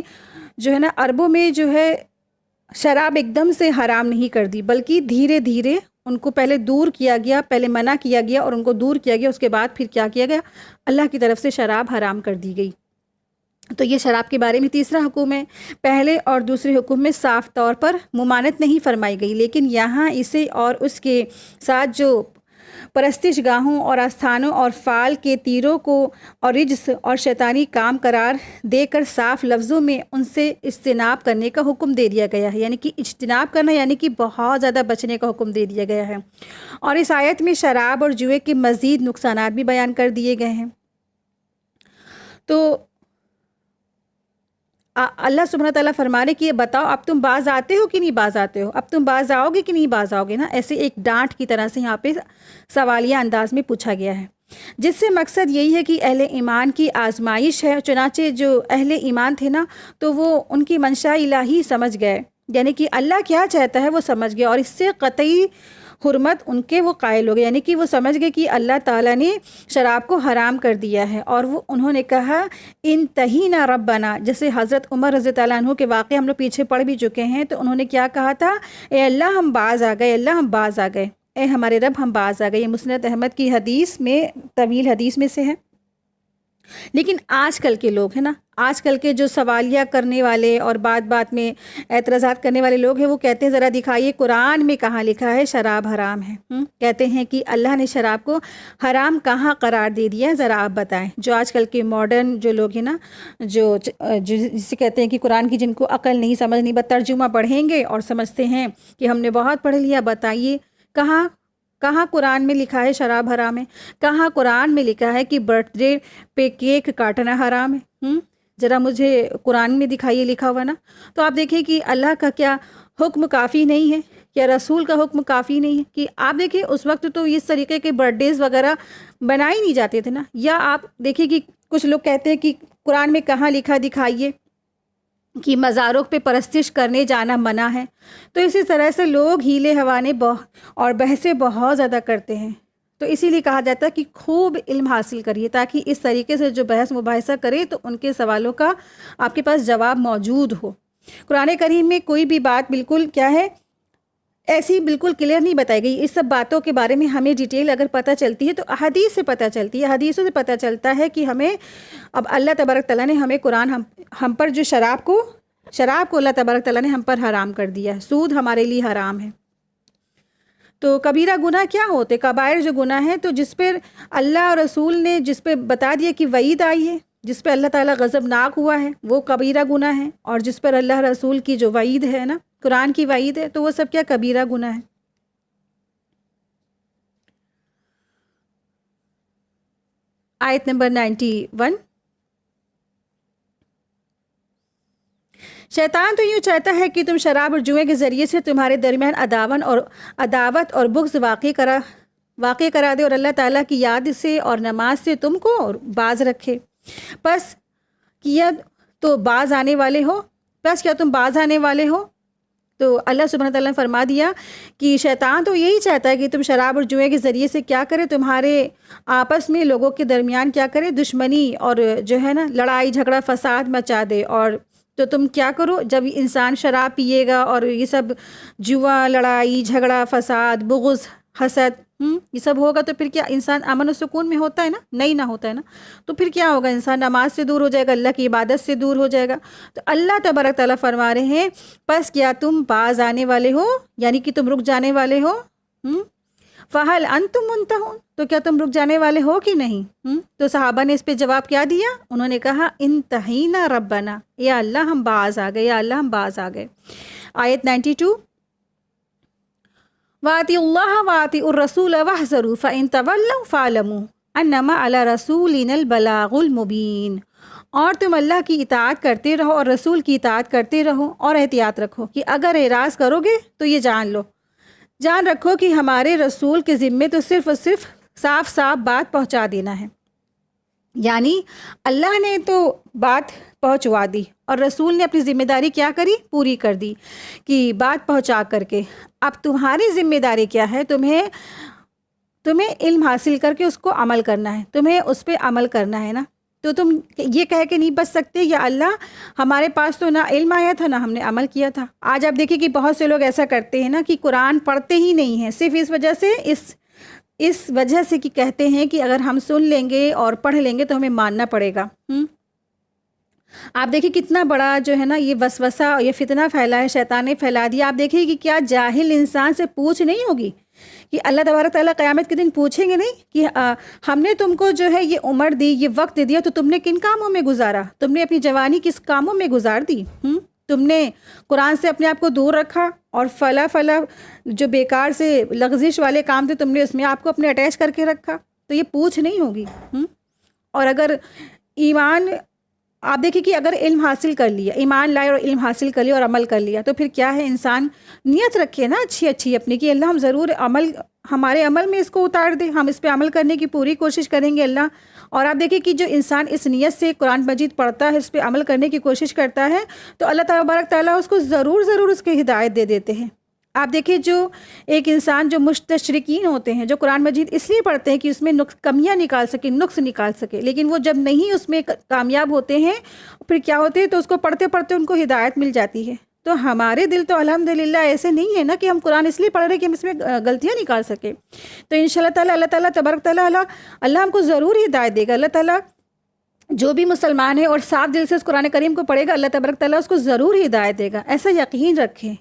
جو ہے نا عربوں میں جو ہے شراب ایک دم سے حرام نہیں کر دی، بلکہ دھیرے دھیرے ان کو پہلے دور کیا گیا، پہلے منع کیا گیا اور ان کو دور کیا گیا، اس کے بعد پھر کیا کیا گیا، اللہ کی طرف سے شراب حرام کر دی گئی. تو یہ شراب کے بارے میں تیسرا حکم ہے. پہلے اور دوسرے حکم میں صاف طور پر ممانعت نہیں فرمائی گئی، لیکن یہاں اسے اور اس کے ساتھ جو پرستش گاہوں اور آستھانوں اور فال کے تیروں کو اور رجس اور شیطانی کام قرار دے کر صاف لفظوں میں ان سے اجتناب کرنے کا حکم دے دیا گیا ہے. یعنی کہ اجتناب کرنا یعنی کہ بہت زیادہ بچنے کا حکم دے دیا گیا ہے. اور اس آیت میں شراب اور جوئے کے مزید نقصانات بھی بیان کر دیے گئے ہیں. تو اللہ سبحانہ تعالیٰ فرما رہے کہ یہ بتاؤ اب تم باز آتے ہو کہ نہیں باز آتے ہو، اب تم باز آؤ گے کہ نہیں باز آؤ گے نا. ایسے ایک ڈانٹ کی طرح سے یہاں پہ سوالیہ انداز میں پوچھا گیا ہے، جس سے مقصد یہی ہے کہ اہل ایمان کی آزمائش ہے. چنانچہ جو اہل ایمان تھے نا تو وہ ان کی منشا الہی سمجھ گئے، یعنی کہ اللہ کیا چاہتا ہے وہ سمجھ گئے، اور اس سے قطعی حرمت ان کے وہ قائل ہو گئے. یعنی کہ وہ سمجھ گئے کہ اللہ تعالیٰ نے شراب کو حرام کر دیا ہے، اور وہ انہوں نے کہا انتہینا ربنا. جیسے حضرت عمر رضی اللہ عنہ کے واقعے ہم لوگ پیچھے پڑھ بھی چکے ہیں، تو انہوں نے کیا کہا تھا، اے اللہ ہم باز آ گئے، اللہ ہم باز آ گئے، اے ہمارے رب ہم باز آ گئے. یہ مسند احمد کی حدیث میں طویل حدیث میں سے ہے. لیکن آج کل کے لوگ ہیں نا، آج کل کے جو سوالیہ کرنے والے اور بات بات میں اعتراضات کرنے والے لوگ ہیں، وہ کہتے ہیں ذرا دکھائیے قرآن میں کہاں لکھا ہے شراب حرام ہے. کہتے ہیں کہ اللہ نے شراب کو حرام کہاں قرار دے دیا ہے، ذرا آپ بتائیں. جو آج کل کے ماڈرن جو لوگ ہیں نا، جو جسے کہتے ہیں کہ قرآن کی جن کو عقل نہیں سمجھ نہیں، بس ترجمہ پڑھیں گے اور سمجھتے ہیں کہ ہم نے بہت پڑھ لیا. بتائیے کہاں قرآن میں لکھا ہے شراب حرام ہے؟ کہاں قرآن میں لکھا ہے کہ برتھ ڈے پہ کیک کاٹنا حرام ہے؟ ذرا مجھے قرآن میں دکھائیے لکھا ہوا نا. تو آپ دیکھیں کہ اللہ کا کیا حکم کافی نہیں ہے، کیا رسول کا حکم کافی نہیں ہے؟ کہ آپ دیکھیں اس وقت تو اس طریقے کے برتھ ڈیز وغیرہ بنائے نہیں جاتے تھے نا. یا آپ دیکھیں کہ کچھ لوگ کہتے ہیں کہ قرآن میں کہاں لکھا دکھائیے کہ مزاروں پہ پرستش کرنے جانا منع ہے. تو اسی طرح سے لوگ ہیلے حوانے اور بحثیں بہت زیادہ کرتے ہیں. تو اسی لیے کہا جاتا ہے کہ خوب علم حاصل کریے، تاکہ اس طریقے سے جو بحث مباحثہ کرے تو ان کے سوالوں کا آپ کے پاس جواب موجود ہو۔ قرآن کریم میں کوئی بھی بات بالکل کیا ہے ایسی بالکل کلیئر نہیں بتائی گئی۔ اس سب باتوں کے بارے میں ہمیں ڈیٹیل اگر پتہ چلتی ہے تو حدیث سے پتہ چلتی ہے، حدیثوں سے پتہ چلتا ہے کہ ہمیں اب اللہ تبارک تعالیٰ نے ہمیں قرآن ہم پر جو شراب کو اللہ تبارک تعالیٰ نے ہم پر حرام کر دیا ہے، سود ہمارے لیے حرام ہے۔ تو کبیرہ گناہ کیا ہوتے؟ کبائر جو گناہ ہے تو جس پر اللہ اور رسول نے جس پہ بتا دیا کہ وعید آئی ہے، جس پہ اللہ تعالیٰ غضبناک ہوا ہے، وہ کبیرہ گناہ ہے، اور جس پر اللہ رسول کی جو وعید ہے نا، قرآن کی وعید ہے، تو وہ سب کیا کبیرہ گناہ ہے۔ آیت نمبر 91، شیطان تو یوں چاہتا ہے کہ تم شراب اور جوئے کے ذریعے سے تمہارے درمیان عداوت اور بغض واقع کرا دے، اور اللہ تعالیٰ کی یاد سے اور نماز سے تم کو باز رکھے۔ پس کیا تم باز آنے والے ہو؟ تو اللہ سبحانہ تعالیٰ نے فرما دیا کہ شیطان تو یہی چاہتا ہے کہ تم شراب اور جوئے کے ذریعے سے کیا کرے، تمہارے آپس میں لوگوں کے درمیان کیا کرے، دشمنی اور جو ہے نا لڑائی جھگڑا فساد مچا دے۔ اور تو تم کیا کرو، جب انسان شراب پیے گا اور یہ سب جوا، لڑائی جھگڑا فساد، بغض، حسد یہ سب ہوگا تو پھر کیا انسان امن و سکون میں ہوتا ہے نا؟ نہیں نہ ہوتا ہے نا۔ تو پھر کیا ہوگا، انسان نماز سے دور ہو جائے گا، اللہ کی عبادت سے دور ہو جائے گا۔ تو اللہ تبارک تعالیٰ فرما رہے ہیں پس کیا تم باز آنے والے ہو، یعنی کہ تم رک جانے والے ہو؟ فَهَلْ أَنْتُمْ مُنْتَهُونَ، تو کیا تم رک جانے والے ہو کہ نہیں؟ تو صحابہ نے اس پہ جواب کیا دیا؟ انہوں نے کہا انتہینا ربنا، یا اللہ ہم باز آ گئے، یا اللہ ہم باز آ گئے۔ آیت 92، وَأَطِيعُوا اللَّهَ وَأَطِيعُوا الرَّسُولَ وَاحْذَرُوا فَإِن تَوَلَّوْا فَاعْلَمُوا أَنَّمَا عَلَى رَسُولِنَا الْبَلَاغُ الْمُبِينُ، اور تم اللہ کی اطاعت کرتے رہو اور رسول کی اطاعت کرتے رہو، اور احتیاط رکھو کہ اگر اعراض کرو گے تو یہ جان رکھو کہ ہمارے رسول کے ذمے تو صرف اور صرف صاف صاف بات پہنچا دینا ہے۔ یعنی اللہ نے تو بات پہنچوا دی اور رسول نے اپنی ذمہ داری کیا کری، پوری کر دی کہ بات پہنچا کر کے۔ اب تمہاری ذمہ داری کیا ہے؟ تمہیں علم حاصل کر کے اس کو عمل کرنا ہے، تمہیں اس پہ عمل کرنا ہے نا۔ تو تم یہ کہہ کے نہیں بچ سکتے یا اللہ ہمارے پاس تو نہ علم آیا تھا نہ ہم نے عمل کیا تھا۔ آج آپ دیکھیں کہ بہت سے لوگ ایسا کرتے ہیں نا کہ قرآن پڑھتے ہی نہیں ہیں، صرف اس وجہ سے کہ کہتے ہیں کہ اگر ہم سن لیں گے اور پڑھ لیں گے تو ہمیں ماننا پڑے گا۔ آپ دیکھیں کتنا بڑا جو ہے نا یہ وسوسہ، یہ فتنہ پھیلا ہے، شیطان نے پھیلا دیا۔ آپ دیکھیں کہ کیا جاہل انسان سے پوچھ نہیں ہوگی کہ اللہ تبارک تعالیٰ قیامت کے دن پوچھیں گے نہیں کہ ہم نے تم کو جو ہے یہ عمر دی، یہ وقت دیا، تو تم نے کن کاموں میں گزارا؟ تم نے اپنی جوانی کس کاموں میں گزار دی؟ تم نے قرآن سے اپنے آپ کو دور رکھا اور فلا جو بیکار سے لغزش والے کام تھے تم نے اس میں آپ کو اپنے اٹیچ کر کے رکھا، تو یہ پوچھ نہیں ہوگی۔ اور اگر ایمان، آپ دیکھیں کہ اگر علم حاصل کر لیا، ایمان لائے اور علم حاصل کر لیا اور عمل کر لیا، تو پھر کیا ہے، انسان نیت رکھے نا اچھی اپنی کہ اللہ ہم ضرور ہمارے عمل میں اس کو اتار دے، ہم اس پہ عمل کرنے کی پوری کوشش کریں گے اللہ۔ اور آپ دیکھیں کہ جو انسان اس نیت سے قرآن مجید پڑھتا ہے، اس پہ عمل کرنے کی کوشش کرتا ہے، تو اللہ تبارک تعالیٰ اس کو ضرور اس کی ہدایت دے دیتے ہیں۔ آپ دیکھیں جو ایک انسان جو مستشرقین ہوتے ہیں، جو قرآن مجید اس لیے پڑھتے ہیں کہ اس میں کمیاں نکال سکے، نقص نکال سکے، لیکن وہ جب نہیں اس میں کامیاب ہوتے ہیں پھر کیا ہوتے ہیں، تو اس کو پڑھتے پڑھتے ان کو ہدایت مل جاتی ہے۔ تو ہمارے دل تو الحمدللہ ایسے نہیں ہے نا کہ ہم قرآن اس لیے پڑھ رہے ہیں کہ ہم اس میں غلطیاں نکال سکیں۔ تو انشاءاللہ تعالیٰ اللہ تعالیٰ تبارک تعالیٰ اللہ ہم کو ضرور ہدایت دے گا۔ اللہ تعالیٰ جو بھی مسلمان ہے اور صاف دل سے اس قرآن کریم کو پڑھے گا، اللہ تبارک تعالیٰ اس کو ضرور ہدایت دے گا، ایسا یقین رکھیں۔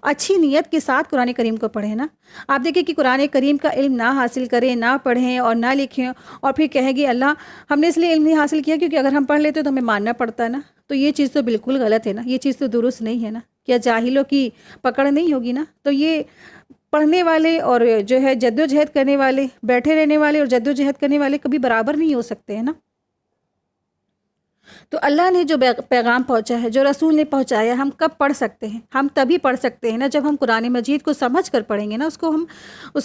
اچھی نیت کے ساتھ قرآن کریم کو پڑھیں نا۔ آپ دیکھیں کہ قرآن کریم کا علم نہ حاصل کریں، نہ پڑھیں اور نہ لکھیں، اور پھر کہیں گے اللہ ہم نے اس لیے علم نہیں حاصل کیا کیونکہ اگر ہم پڑھ لیتے تو ہمیں ماننا پڑتا نا۔ تو یہ چیز تو بالکل غلط ہے نا، یہ چیز تو درست نہیں ہے نا۔ کیا جاہلوں کی پکڑ نہیں ہوگی نا؟ تو یہ پڑھنے والے اور جو ہے جد و جہد کرنے والے، بیٹھے رہنے والے اور جد و جہد کرنے والے کبھی برابر نہیں ہو سکتے ہیں نا۔ تو اللہ نے جو پیغام پہنچا ہے، جو رسول نے پہنچایا، ہم کب پڑھ سکتے ہیں؟ ہم تبھی پڑھ سکتے ہیں نا جب ہم قرآن مجید کو سمجھ کر پڑھیں گے نا، اس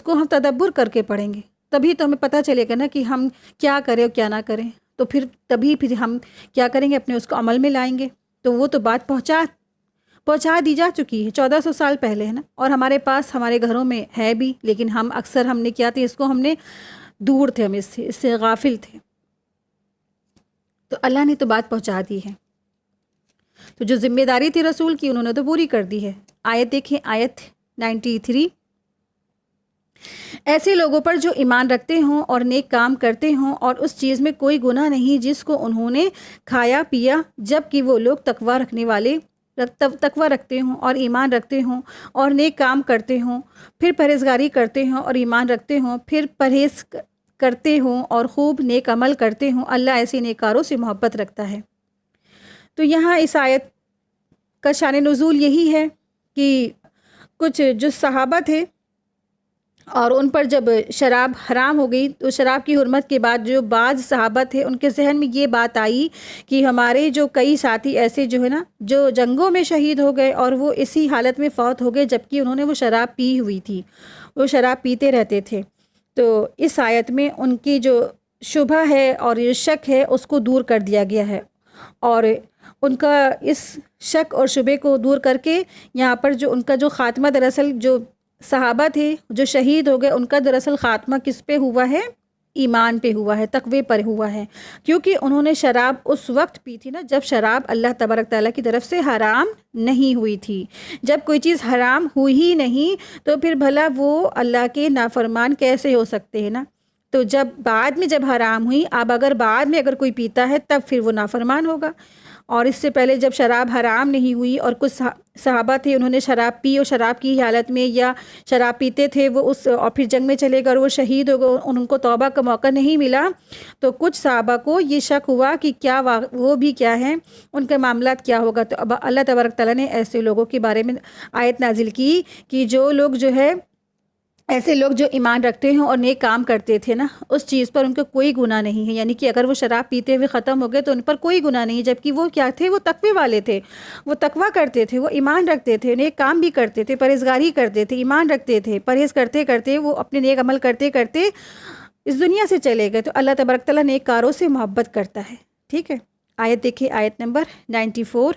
کو ہم تدبر کر کے پڑھیں گے، تبھی تو ہمیں پتہ چلے گا نا کہ ہم کیا کریں اور کیا نہ کریں۔ تو پھر ہم کیا کریں گے، اپنے اس کو عمل میں لائیں گے۔ تو وہ تو بات پہنچا دی جا چکی ہے 1400 سال پہلے، ہے نا، اور ہمارے پاس ہمارے گھروں میں ہے بھی، لیکن ہم نے کیا تھے، اس کو ہم نے دور تھے، ہم اس سے غافل تھے۔ تو اللہ نے تو بات پہنچا دی ہے، تو جو ذمہ داری تھی رسول کی انہوں نے تو پوری کر دی ہے۔ آیت دیکھیں، آیت 93، ایسے لوگوں پر جو ایمان رکھتے ہوں اور نیک کام کرتے ہوں اور اس چیز میں کوئی گناہ نہیں جس کو انہوں نے کھایا پیا، جب کہ وہ لوگ تقوی رکھتے ہوں اور ایمان رکھتے ہوں اور نیک کام کرتے ہوں، پھر پرہیزگاری کرتے ہوں اور ایمان رکھتے ہوں، پھر پرہیز کرتے ہوں اور خوب نیک عمل کرتے ہوں، اللہ ایسے نیکاروں سے محبت رکھتا ہے۔ تو یہاں اس آیت کا شان نزول یہی ہے کہ کچھ جو صحابہ تھے اور ان پر جب شراب حرام ہو گئی تو شراب کی حرمت کے بعد جو بعض صحابہ تھے ان کے ذہن میں یہ بات آئی کہ ہمارے جو کئی ساتھی ایسے جو ہے نا جو جنگوں میں شہید ہو گئے اور وہ اسی حالت میں فوت ہو گئے جبکہ انہوں نے وہ شراب پی ہوئی تھی، وہ شراب پیتے رہتے تھے۔ تو اس آیت میں ان کی جو شبہ ہے اور یہ شک ہے اس کو دور کر دیا گیا ہے، اور ان کا اس شک اور شبے کو دور کر کے یہاں پر جو ان کا جو خاتمہ دراصل جو صحابہ تھے جو شہید ہو گئے ان کا دراصل خاتمہ کس پہ ہوا ہے؟ ایمان پہ ہوا ہے، تقوی پر ہوا ہے، کیونکہ انہوں نے شراب اس وقت پی تھی نا جب شراب اللہ تبارک تعالیٰ کی طرف سے حرام نہیں ہوئی تھی۔ جب کوئی چیز حرام ہوئی ہی نہیں تو پھر بھلا وہ اللہ کے نافرمان کیسے ہو سکتے ہیں نا؟ تو جب بعد میں جب حرام ہوئی، اب اگر بعد میں اگر کوئی پیتا ہے تب پھر وہ نافرمان ہوگا، اور اس سے پہلے جب شراب حرام نہیں ہوئی اور کچھ صحابہ تھے انہوں نے شراب پی اور شراب کی حالت میں یا شراب پیتے تھے وہ اور پھر جنگ میں چلے گئے اور وہ شہید ہو گئے، ان کو توبہ کا موقع نہیں ملا، تو کچھ صحابہ کو یہ شک ہوا کہ کیا وہ بھی کیا ہیں، ان کے معاملات کیا ہوگا۔ تو اب اللہ تبارک تعالیٰ نے ایسے لوگوں کے بارے میں آیت نازل کی کہ جو لوگ جو ہے ایسے لوگ جو ایمان رکھتے ہیں اور نیک کام کرتے تھے نا اس چیز پر ان کا کوئی گناہ نہیں ہے، یعنی کہ اگر وہ شراب پیتے ہوئے ختم ہو گئے تو ان پر کوئی گناہ نہیں، جبکہ وہ کیا تھے، وہ تقوی والے تھے، وہ تقوی کرتے تھے، وہ ایمان رکھتے تھے، نیک کام بھی کرتے تھے، پرہیزگاری کرتے تھے، ایمان رکھتے تھے، پرہیز کرتے کرتے وہ اپنے نیک عمل کرتے کرتے اس دنیا سے چلے گئے۔ تو اللہ تبارک تعالیٰ نیک کاروں سے محبت کرتا ہے، ٹھیک ہے۔ آیت دیکھیں، آیت نمبر 94،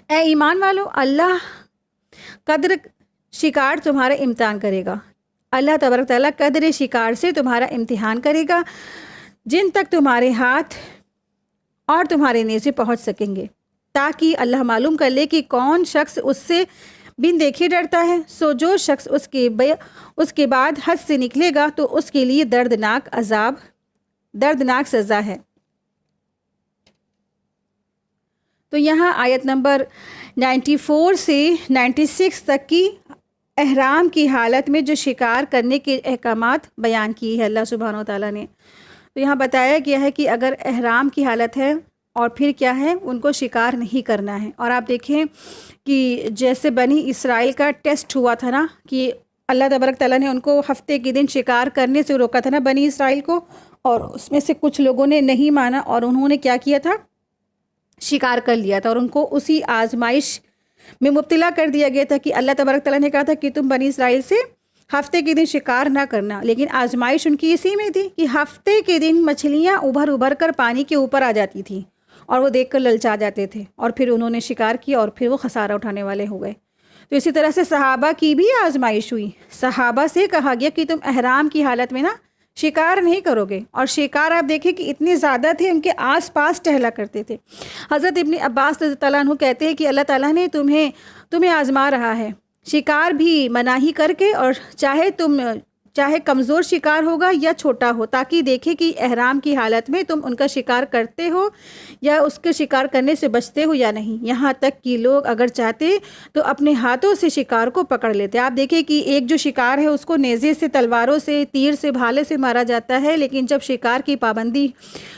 اے ایمان والو، اللہ قدر شکار تمہارا امتحان کرے گا، اللہ تبارک تعالیٰ قدر شکار سے تمہارا امتحان کرے گا جن تک تمہارے ہاتھ اور تمہارے نیزے پہنچ سکیں گے، تاکہ اللہ معلوم کر لے کہ کون شخص اس سے بن دیکھے ڈرتا ہے۔ سو جو شخص اس کے بعد حد سے نکلے گا تو اس کے لیے دردناک سزا ہے۔ تو یہاں آیت نمبر 94 سے 96 تک کی احرام کی حالت میں جو شکار کرنے کے احکامات بیان کی ہے اللہ سبحانہ و تعالیٰ نے۔ تو یہاں بتایا گیا ہے کہ اگر احرام کی حالت ہے اور پھر کیا ہے، ان کو شکار نہیں کرنا ہے۔ اور آپ دیکھیں کہ جیسے بنی اسرائیل کا ٹیسٹ ہوا تھا نا کہ اللہ تبارک تعالیٰ نے ان کو ہفتے کے دن شکار کرنے سے روکا تھا نا بنی اسرائیل کو، اور اس میں سے کچھ لوگوں نے نہیں مانا اور انہوں نے کیا کیا تھا، شکار کر لیا تھا، اور ان کو اسی آزمائش میں مبتلا کر دیا گیا تھا کہ اللہ تبارک تعالیٰ نے کہا تھا کہ تم بنی اسرائیل سے ہفتے کے دن شکار نہ کرنا، لیکن آزمائش ان کی اسی میں تھی کہ ہفتے کے دن مچھلیاں ابھر کر پانی کے اوپر آ جاتی تھیں اور وہ دیکھ کر للچا جاتے تھے، اور پھر انہوں نے شکار کیا اور پھر وہ خسارہ اٹھانے والے ہو گئے۔ تو اسی طرح سے صحابہ کی بھی آزمائش ہوئی، صحابہ سے کہا گیا کہ تم احرام کی حالت میں نا شکار نہیں کرو گے، اور شکار آپ دیکھیں کہ اتنے زیادہ تھے ان کے آس پاس ٹہلا کرتے تھے۔ حضرت ابن عباس رضی اللہ عنہ کہتے ہیں کہ اللہ تعالیٰ نے تمہیں آزما رہا ہے، شکار بھی مناہی کر کے، اور چاہے کمزور شکار ہوگا یا چھوٹا ہو، تاکہ دیکھے کہ احرام کی حالت میں تم ان کا شکار کرتے ہو یا اس کے شکار کرنے سے بچتے ہو یا نہیں۔ یہاں تک کہ لوگ اگر چاہتے تو اپنے ہاتھوں سے شکار کو پکڑ لیتے۔ آپ دیکھیں کہ ایک جو شکار ہے اس کو نیزے سے، تلواروں سے، تیر سے، بھالے سے مارا جاتا ہے، لیکن جب شکار کی پابندی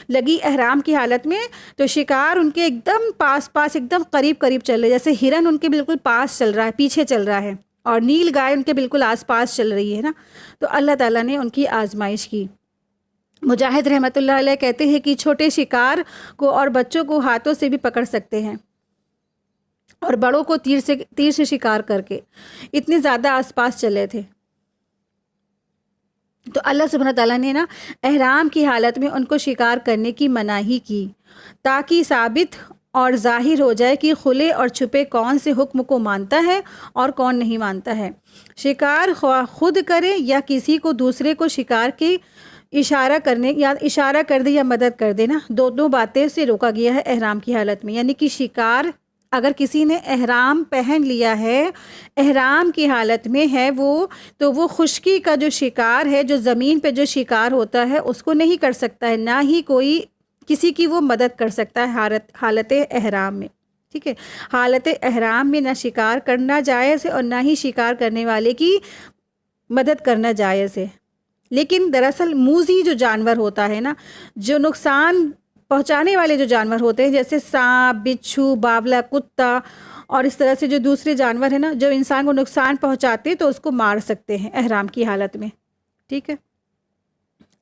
لگی احرام کی حالت میں تو شکار ان کے ایک دم پاس ایک دم قریب چل رہے، جیسے ہرن ان کے بالکل پاس چل رہا ہے، پیچھے چل رہا ہے، اور نیل گائے ان کے بالکل آس پاس چل رہی ہے نا۔ تو اللہ تعالیٰ نے ان کی آزمائش کی۔ مجاہد رحمۃ اللہ علیہ کہتے ہیں کہ چھوٹے شکار کو اور بچوں کو ہاتھوں سے بھی پکڑ سکتے ہیں، اور بڑوں کو تیر سے شکار کر کے، اتنے زیادہ آس پاس چلے تھے۔ تو اللہ سبحانہ تعالیٰ نے نا احرام کی حالت میں ان کو شکار کرنے کی مناہی کی، تاکہ ثابت اور ظاہر ہو جائے کہ کھلے اور چھپے کون سے حکم کو مانتا ہے اور کون نہیں مانتا ہے۔ شکار خواہ خود کرے یا کسی کو دوسرے کو شکار کی اشارہ کر دے یا مدد کر دے نا، دونوں باتیں سے روکا گیا ہے احرام کی حالت میں۔ یعنی کہ شکار اگر کسی نے احرام پہن لیا ہے، احرام کی حالت میں ہے وہ، تو وہ خشکی کا جو شکار ہے، جو زمین پہ جو شکار ہوتا ہے، اس کو نہیں کر سکتا ہے، نہ ہی کوئی کسی کی وہ مدد کر سکتا ہے حالت احرام میں۔ ٹھیک ہے، حالت احرام میں نہ شکار کرنا جائز ہے اور نہ ہی شکار کرنے والے کی مدد کرنا جائز ہے۔ لیکن دراصل موذی جو جانور ہوتا ہے نا، جو نقصان پہنچانے والے جو جانور ہوتے ہیں، جیسے سانپ، بچھو، باولا، کتا اور اس طرح سے جو دوسرے جانور ہیں نا، جو انسان کو نقصان پہنچاتے تو اس کو مار سکتے ہیں احرام کی حالت میں۔ ٹھیک ہے،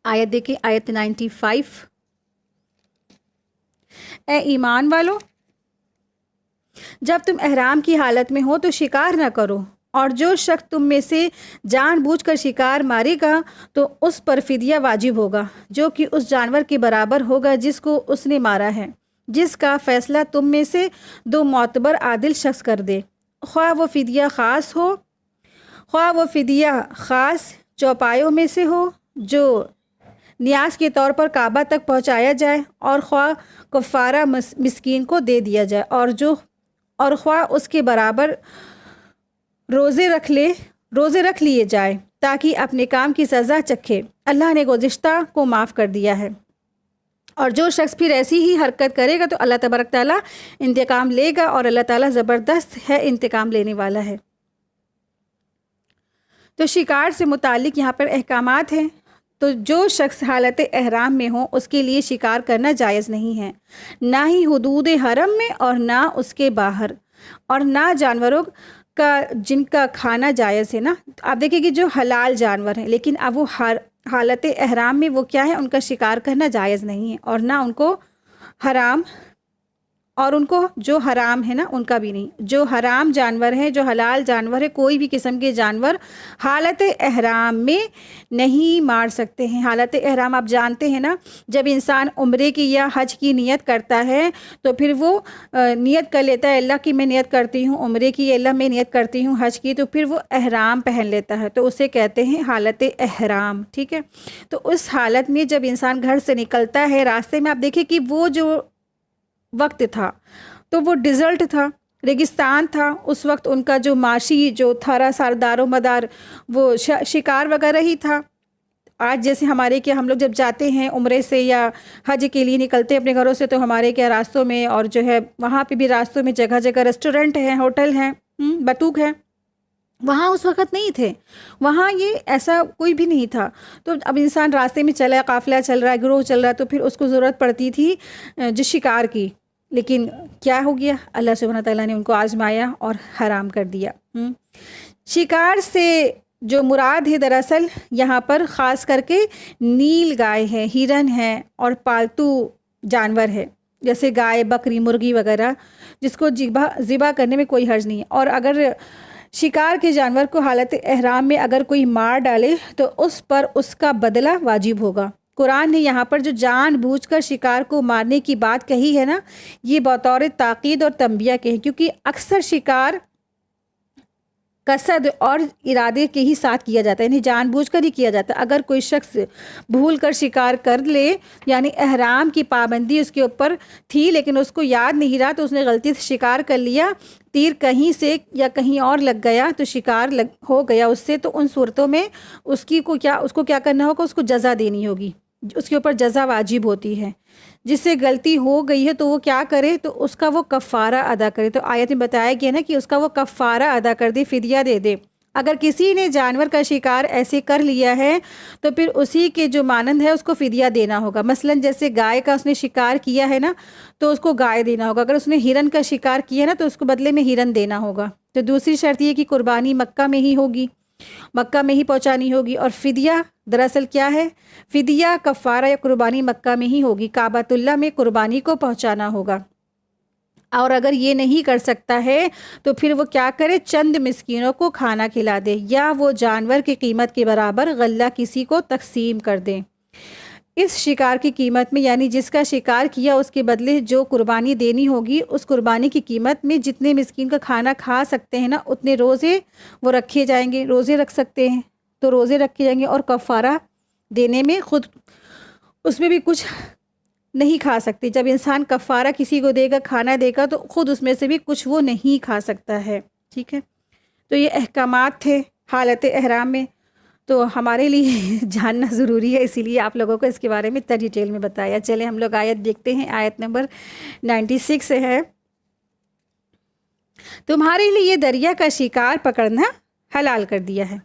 آیت دیکھیں، آیت 95۔ اے ایمان والو، جب تم احرام کی حالت میں ہو تو شکار نہ کرو، اور جو شخص تم میں سے جان بوجھ کر شکار مارے گا تو اس پر فدیہ واجب ہوگا، جو کہ اس جانور کے برابر ہوگا جس کو اس نے مارا ہے، جس کا فیصلہ تم میں سے 2 معتبر عادل شخص کر دے، خواہ وہ فدیہ خاص چوپایوں میں سے ہو جو نیاز کے طور پر کعبہ تک پہنچایا جائے، اور خواہ کفارہ مسکین کو دے دیا جائے، اور خواہ اس کے برابر روزے رکھ لیے جائے، تاکہ اپنے کام کی سزا چکھے۔ اللہ نے گزشتہ کو معاف کر دیا ہے، اور جو شخص پھر ایسی ہی حرکت کرے گا تو اللہ تبارک تعالیٰ انتقام لے گا، اور اللہ تعالیٰ زبردست ہے، انتقام لینے والا ہے۔ تو شکار سے متعلق یہاں پر احکامات ہیں۔ تو جو شخص حالت احرام میں ہو اس کے لیے شکار کرنا جائز نہیں ہے، نہ ہی حدود حرم میں اور نہ اس کے باہر، اور نہ جانوروں کا جن کا کھانا جائز ہے نا۔ آپ دیکھیں کہ جو حلال جانور ہیں، لیکن اب وہ حالت احرام میں وہ کیا ہے، ان کا شکار کرنا جائز نہیں ہے، اور نہ ان کو حرام، اور ان کو جو حرام ہے نا ان کا بھی نہیں۔ جو حرام جانور ہیں، جو حلال جانور ہے، کوئی بھی قسم کے جانور حالت احرام میں نہیں مار سکتے ہیں۔ حالت احرام آپ جانتے ہیں نا، جب انسان عمرے کی یا حج کی نیت کرتا ہے تو پھر وہ نیت کر لیتا ہے، اللہ کی میں نیت کرتی ہوں عمرے کی، اللہ میں نیت کرتی ہوں حج کی، تو پھر وہ احرام پہن لیتا ہے، تو اسے کہتے ہیں حالت احرام۔ ٹھیک ہے، تو اس حالت میں جب انسان گھر سے نکلتا ہے، راستے میں آپ دیکھیں کہ وہ جو وقت تھا تو وہ ڈیزرٹ تھا، ریگستان تھا، اس وقت ان کا جو معاشی جو تھا ساردار و مدار وہ شکار وغیرہ ہی تھا۔ آج جیسے ہمارے کیا ہم لوگ جب جاتے ہیں عمرے سے یا حج کے لیے نکلتے ہیں اپنے گھروں سے، تو ہمارے کیا راستوں میں اور جو ہے وہاں پہ بھی راستوں میں جگہ جگہ ریسٹورنٹ ہیں، ہوٹل ہیں، بطوخ ہیں، وہاں اس وقت نہیں تھے، وہاں یہ ایسا کوئی بھی نہیں تھا۔ تو اب انسان راستے میں چلا ہے، قافلہ چل رہا ہے، گروہ چل رہا ہے، تو پھر اس کو ضرورت پڑتی تھی جو شکار کی، لیکن کیا ہو گیا، اللہ سبحانہ تعالیٰ نے ان کو آزمایا اور حرام کر دیا۔ شکار سے جو مراد ہے دراصل یہاں پر خاص کر کے نیل گائے ہے، ہرن ہے اور پالتو جانور ہے، جیسے گائے، بکری، مرغی وغیرہ، جس کو ذبح کرنے میں کوئی حرج نہیں ہے۔ اور اگر شکار کے جانور کو حالت احرام میں اگر کوئی مار ڈالے تو اس پر اس کا بدلہ واجب ہوگا۔ قرآن نے یہاں پر جو جان بوجھ کر شکار کو مارنے کی بات کہی ہے نا، یہ بطور تاکید اور تنبیہ کے ہے، کیونکہ اکثر شکار قصد اور ارادے کے ہی ساتھ کیا جاتا ہے، یعنی جان بوجھ کر ہی کیا جاتا ہے۔ اگر کوئی شخص بھول کر شکار کر لے، یعنی احرام کی پابندی اس کے اوپر تھی لیکن اس کو یاد نہیں رہا، تو اس نے غلطی سے شکار کر لیا، تیر کہیں سے یا کہیں اور لگ گیا تو شکار ہو گیا اس سے، تو ان صورتوں میں اس کو کیا کرنا ہوگا، اس کو جزا دینی ہوگی، اس کے اوپر جزا واجب ہوتی ہے۔ جس سے غلطی ہو گئی ہے تو وہ کیا کرے، تو اس کا وہ کفارہ ادا کرے۔ تو آیت میں بتایا گیا نا کہ اس کا وہ کفارہ ادا کر دے، فدیہ دے دے۔ اگر کسی نے جانور کا شکار ایسے کر لیا ہے تو پھر اسی کے جو مانند ہے اس کو فدیہ دینا ہوگا۔ مثلا جیسے گائے کا اس نے شکار کیا ہے نا تو اس کو گائے دینا ہوگا، اگر اس نے ہرن کا شکار کیا ہے نا تو اس کو بدلے میں ہرن دینا ہوگا۔ تو دوسری شرط یہ کہ قربانی مکہ میں ہی ہوگی، مکہ میں ہی پہنچانی ہوگی۔ اور فدیہ دراصل کیا ہے، فدیہ کفارہ یا قربانی مکہ میں ہی ہوگی، کعبۃ اللہ میں قربانی کو پہنچانا ہوگا۔ اور اگر یہ نہیں کر سکتا ہے تو پھر وہ کیا کرے، چند مسکینوں کو کھانا کھلا دے، یا وہ جانور کی قیمت کے برابر غلہ کسی کو تقسیم کر دیں۔ اس شکار کی قیمت میں، یعنی جس کا شکار کیا اس کے بدلے جو قربانی دینی ہوگی، اس قربانی کی قیمت میں جتنے مسکین کا کھانا کھا سکتے ہیں نا، اتنے روزے وہ رکھے جائیں گے۔ روزے رکھ سکتے ہیں تو روزے رکھے جائیں گے، اور کفارہ دینے میں خود اس میں بھی کچھ نہیں کھا سکتے۔ جب انسان کفارہ کسی کو دے گا، کھانا دے گا، تو خود اس میں سے بھی کچھ وہ نہیں کھا سکتا ہے، ٹھیک ہے۔ تو یہ احکامات تھے حالت احرام میں، تو ہمارے لیے جاننا ضروری ہے، اسی لیے آپ لوگوں کو اس کے بارے میں اتنا ڈیٹیل میں بتایا۔ چلیں ہم لوگ آیت دیکھتے ہیں، آیت نمبر 96 ہے۔ تمہارے لیے دریا کا شکار پکڑنا حلال کر دیا ہے،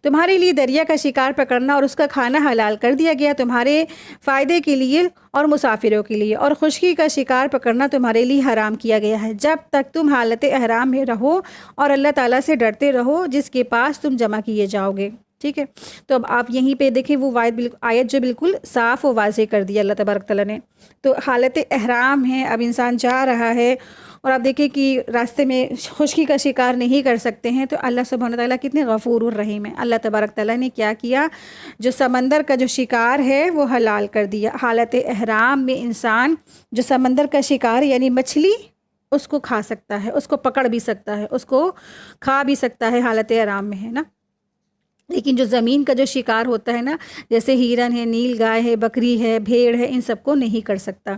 تمہارے لیے دریا کا شکار پکڑنا اور اس کا کھانا حلال کر دیا گیا تمہارے فائدے کے لیے اور مسافروں کے لیے، اور خشکی کا شکار پکڑنا تمہارے لیے حرام کیا گیا ہے جب تک تم حالت احرام میں رہو اور اللہ تعالیٰ سے ڈرتے رہو جس کے پاس تم جمع کیے جاؤ گے، ٹھیک ہے۔ تو اب آپ یہیں پہ دیکھیں وہ آیت جو بالکل صاف و واضح کر دیا اللہ تبارک تعالیٰ نے۔ تو حالت احرام ہے، اب انسان جا رہا ہے اور آپ دیکھیں کہ راستے میں خشکی کا شکار نہیں کر سکتے ہیں، تو اللہ سبحانہ تعالیٰ کتنے غفور الرحیم ہے۔ اللہ تبارک تعالیٰ نے کیا کیا، جو سمندر کا جو شکار ہے وہ حلال کر دیا۔ حالت احرام میں انسان جو سمندر کا شکار یعنی مچھلی اس کو کھا سکتا ہے، اس کو پکڑ بھی سکتا ہے، اس کو کھا بھی سکتا ہے، حالت احرام میں ہے نا۔ لیکن جو زمین کا جو شکار ہوتا ہے نا، جیسے ہرن ہے، نیل گائے ہے، بکری ہے، بھیڑ ہے، ان سب کو نہیں کر سکتا۔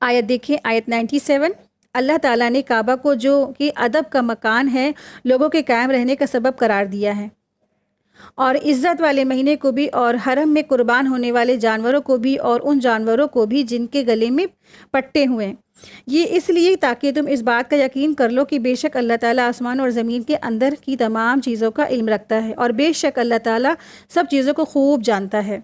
آیت دیکھیں، آیت 97۔ اللہ تعالیٰ نے کعبہ کو جو کہ ادب کا مکان ہے، لوگوں کے قائم رہنے کا سبب قرار دیا ہے، اور عزت والے مہینے کو بھی، اور حرم میں قربان ہونے والے جانوروں کو بھی، اور ان جانوروں کو بھی جن کے گلے میں پٹے ہوئے ہیں، یہ اس لیے تاکہ تم اس بات کا یقین کر لو کہ بے شک اللہ تعالیٰ آسمان اور زمین کے اندر کی تمام چیزوں کا علم رکھتا ہے، اور بے شک اللہ تعالیٰ سب چیزوں کو خوب جانتا ہے۔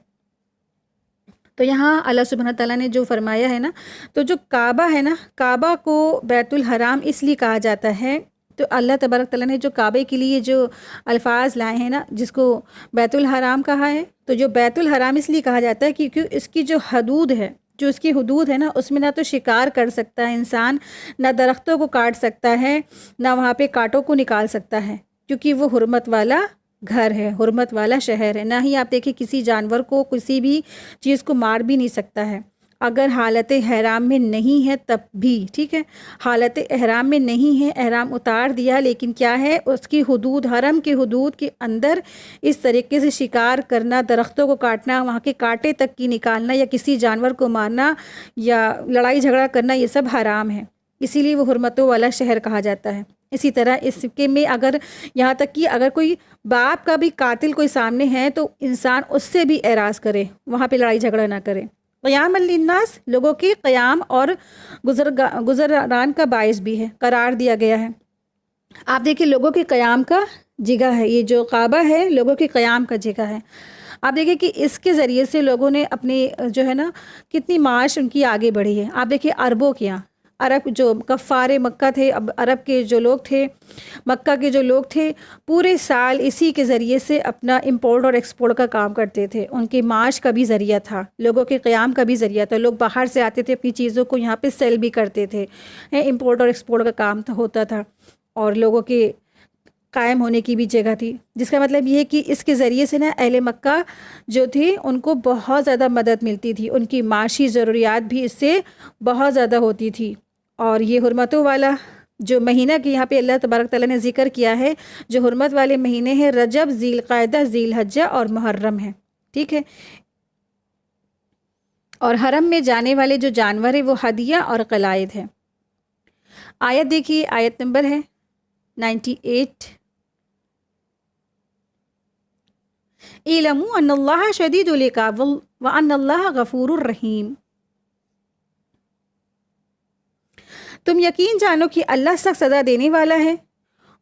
تو یہاں اللہ سبحانہ تعالیٰ نے جو فرمایا ہے نا، تو جو کعبہ ہے نا، کعبہ کو بیت الحرام اس لیے کہا جاتا ہے، تو اللہ تبارک تعالیٰ نے جو کعبے کے لیے جو الفاظ لائے ہیں نا، جس کو بیت الحرام کہا ہے، تو جو بیت الحرام اس لیے کہا جاتا ہے کیونکہ اس کی جو حدود ہے، جو اس کی حدود ہے نا، اس میں نہ تو شکار کر سکتا ہے انسان، نہ درختوں کو کاٹ سکتا ہے، نہ وہاں پہ کانٹوں کو نکال سکتا ہے، کیونکہ وہ حرمت والا گھر ہے، حرمت والا شہر ہے۔ نہ ہی آپ دیکھیں کسی جانور کو، کسی بھی چیز کو مار بھی نہیں سکتا ہے، اگر حالت احرام میں نہیں ہے تب بھی، ٹھیک ہے۔ حالت احرام میں نہیں ہے، احرام اتار دیا، لیکن کیا ہے، اس کی حدود، حرم کی حدود کے اندر اس طریقے سے شکار کرنا، درختوں کو کاٹنا، وہاں کے کانٹے تک کی نکالنا، یا کسی جانور کو مارنا، یا لڑائی جھگڑا کرنا، یہ سب حرام ہے، اسی لیے وہ حرمتوں والا شہر کہا جاتا ہے۔ اسی طرح اس کے میں اگر یہاں تک کہ اگر کوئی باپ کا بھی قاتل کوئی سامنے ہے تو انسان اس سے بھی اعراض کرے، وہاں پہ لڑائی جھگڑا نہ کرے۔ قیام للناس، لوگوں کے قیام اور گزران کا باعث بھی ہے، قرار دیا گیا ہے۔ آپ دیکھیں لوگوں کے قیام کا جگہ ہے، یہ جو کعبہ ہے لوگوں کے قیام کا جگہ ہے۔ آپ دیکھیں کہ اس کے ذریعے سے لوگوں نے اپنے جو ہے نا کتنی معاش ان کی آگے بڑھی ہے۔ آپ دیکھیں عربوں کے یہاں، عرب جو کفار مکہ تھے، اب عرب کے جو لوگ تھے، مکہ کے جو لوگ تھے، پورے سال اسی کے ذریعے سے اپنا امپورٹ اور ایکسپورٹ کا کام کرتے تھے، ان کے معاش کا بھی ذریعہ تھا، لوگوں کے قیام کا بھی ذریعہ تھا۔ لوگ باہر سے آتے تھے، اپنی چیزوں کو یہاں پہ سیل بھی کرتے تھے، امپورٹ اور ایکسپورٹ کا کام ہوتا تھا، اور لوگوں کے قائم ہونے کی بھی جگہ تھی، جس کا مطلب یہ ہے کہ اس کے ذریعے سے نا اہل مکہ جو تھے ان کو بہت زیادہ مدد ملتی تھی، ان کی معاشی ضروریات بھی اس سے بہت زیادہ ہوتی تھی۔ اور یہ حرمتوں والا جو مہینہ کہ یہاں پہ اللہ تبارک تعالیٰ نے ذکر کیا ہے، جو حرمت والے مہینے ہیں، رجب، ذی القعدہ، ذی الحجہ اور محرم ہے، ٹھیک ہے۔ اور حرم میں جانے والے جو جانور ہیں وہ ہدیہ اور قلائد ہے۔ آیت دیکھیے، آیت نمبر ہے 98۔ اعلموا ان اللہ شدید العقاب وان اللہ غفور الرحیم۔ تم یقین جانو کہ اللہ سخت سزا دینے والا ہے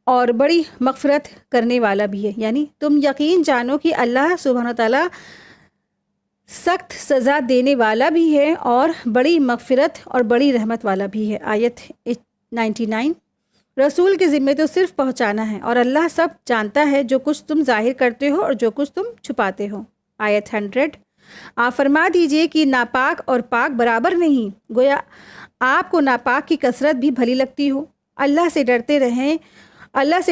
اور بڑی مغفرت کرنے والا بھی ہے، یعنی تم یقین جانو کہ اللہ سبحانہ تعالیٰ سخت سزا دینے والا بھی ہے اور بڑی مغفرت اور بڑی رحمت والا بھی ہے۔ آیت 99۔ رسول کے ذمہ تو صرف پہنچانا ہے، اور اللہ سب جانتا ہے جو کچھ تم ظاہر کرتے ہو اور جو کچھ تم چھپاتے ہو۔ آیت 100۔ آپ فرما دیجئے کہ ناپاک اور پاک برابر نہیں، گویا آپ کو ناپاک کی کثرت بھی بھلی لگتی ہو۔ اللہ سے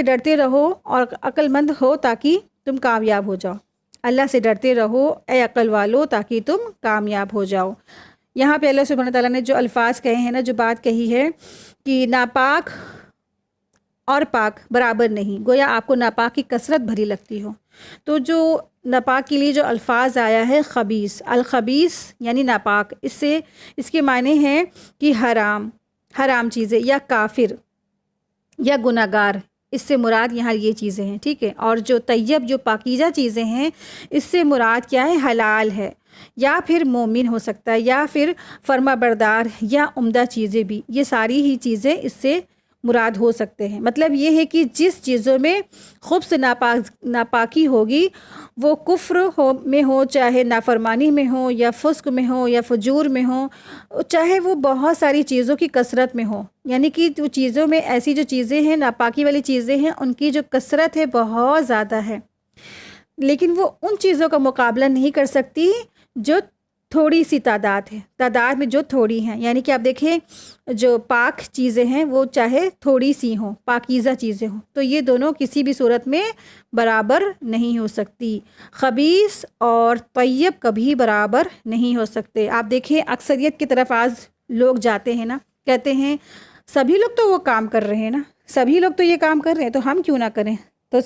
ڈرتے رہو اور عقل مند ہو تاکہ تم کامیاب ہو جاؤ۔ اللہ سے ڈرتے رہو اے عقل والو تاکہ تم کامیاب ہو جاؤ۔ یہاں پہ اللہ سبحانہ تعالیٰ نے جو الفاظ کہے ہیں نا، جو بات کہی ہے کہ ناپاک اور پاک برابر نہیں، گویا آپ کو ناپاک کی کثرت بھری لگتی ہو، تو جو ناپاک کے لیے جو الفاظ آیا ہے خبیث، الخبیث یعنی ناپاک، اس کے معنی ہیں کہ حرام چیزیں یا کافر یا گناہگار، اس سے مراد یہاں یہ چیزیں ہیں، ٹھیک ہے۔ اور جو طیب، جو پاکیزہ چیزیں ہیں، اس سے مراد کیا ہے؟ حلال ہے، یا پھر مومن ہو سکتا ہے، یا پھر فرما بردار یا عمدہ چیزیں بھی، یہ ساری ہی چیزیں اس سے مراد ہو سکتے ہیں۔ مطلب یہ ہے کہ جس چیزوں میں خبث ناپاکی ہوگی، وہ کفر میں ہو، چاہے نافرمانی میں ہو، یا فسق میں ہو، یا فجور میں ہو، چاہے وہ بہت ساری چیزوں کی کثرت میں ہو، یعنی کہ وہ چیزوں میں ایسی جو چیزیں ہیں، ناپاکی والی چیزیں ہیں، ان کی جو کثرت ہے بہت زیادہ ہے، لیکن وہ ان چیزوں کا مقابلہ نہیں کر سکتی جو تھوڑی سی تعداد میں جو تھوڑی ہیں۔ یعنی کہ آپ دیکھیں جو پاک چیزیں ہیں وہ چاہے تھوڑی سی ہوں، پاکیزہ چیزیں ہوں، تو یہ دونوں کسی بھی صورت میں برابر نہیں ہو سکتی۔ خبیث اور طیب کبھی برابر نہیں ہو سکتے۔ آپ دیکھیں اکثریت کی طرف آج لوگ جاتے ہیں نا، کہتے ہیں سبھی لوگ تو وہ کام کر رہے ہیں نا، سبھی لوگ تو یہ کام کر رہے ہیں، تو ہم کیوں نہ کریں؟ تو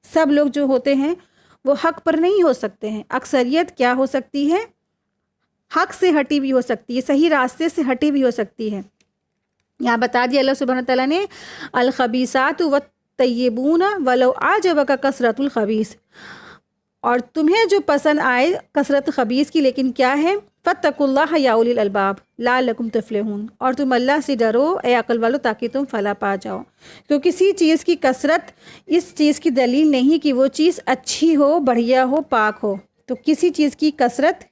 سب لوگ جو ہوتے ہیں وہ حق پر نہیں ہو سکتے ہیں۔ اکثریت کیا ہو سکتی ہے؟ حق سے ہٹی بھی ہو سکتی ہے، صحیح راستے سے ہٹی بھی ہو سکتی ہے۔ یہاں بتا دیا اللہ سبحانہ تعالیٰ نے الخبیثات والطیبون ولو اعجبک کثرت الخبیث، اور تمہیں جو پسند آئے کثرت خبیث کی، لیکن کیا ہے؟ فاتقوا اللہ یا اولی الالباب لعلکم تفلحون، اور تم اللہ سے ڈرو اے عقل والو تاکہ تم فلاح پا جاؤ۔ تو کسی چیز کی کثرت اس چیز کی دلیل نہیں کہ وہ چیز اچھی ہو، بڑھیا ہو، پاک ہو۔ تو کسی چیز کی کثرت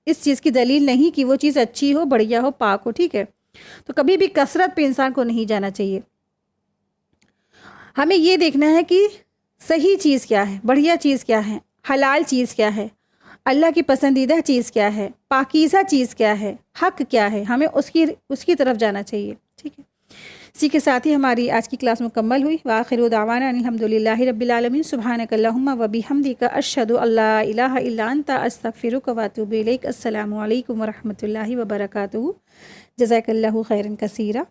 اس چیز کی دلیل نہیں کہ وہ چیز اچھی ہو، بڑھیا ہو، پاک ہو، ٹھیک ہے۔ تو کبھی بھی کثرت پہ انسان کو نہیں جانا چاہیے۔ ہمیں یہ دیکھنا ہے کہ صحیح چیز کیا ہے، بڑھیا چیز کیا ہے، حلال چیز کیا ہے، اللہ کی پسندیدہ چیز کیا ہے، پاکیزہ چیز کیا ہے، حق کیا ہے، ہمیں اس کی طرف جانا چاہیے، ٹھیک ہے۔ اسی کے ساتھ ہی ہماری آج کی کلاس مکمل ہوئی۔ وآخر دعوانا الحمدللہ رب العالمین، سبحانک اللہم وبحمدک، اشہد ان لا الہ الا انت، استغفرک واتوب الیک۔ السلام علیکم ورحمۃ اللہ وبرکاتہ۔ جزاک اللہ خیرا کثیرا۔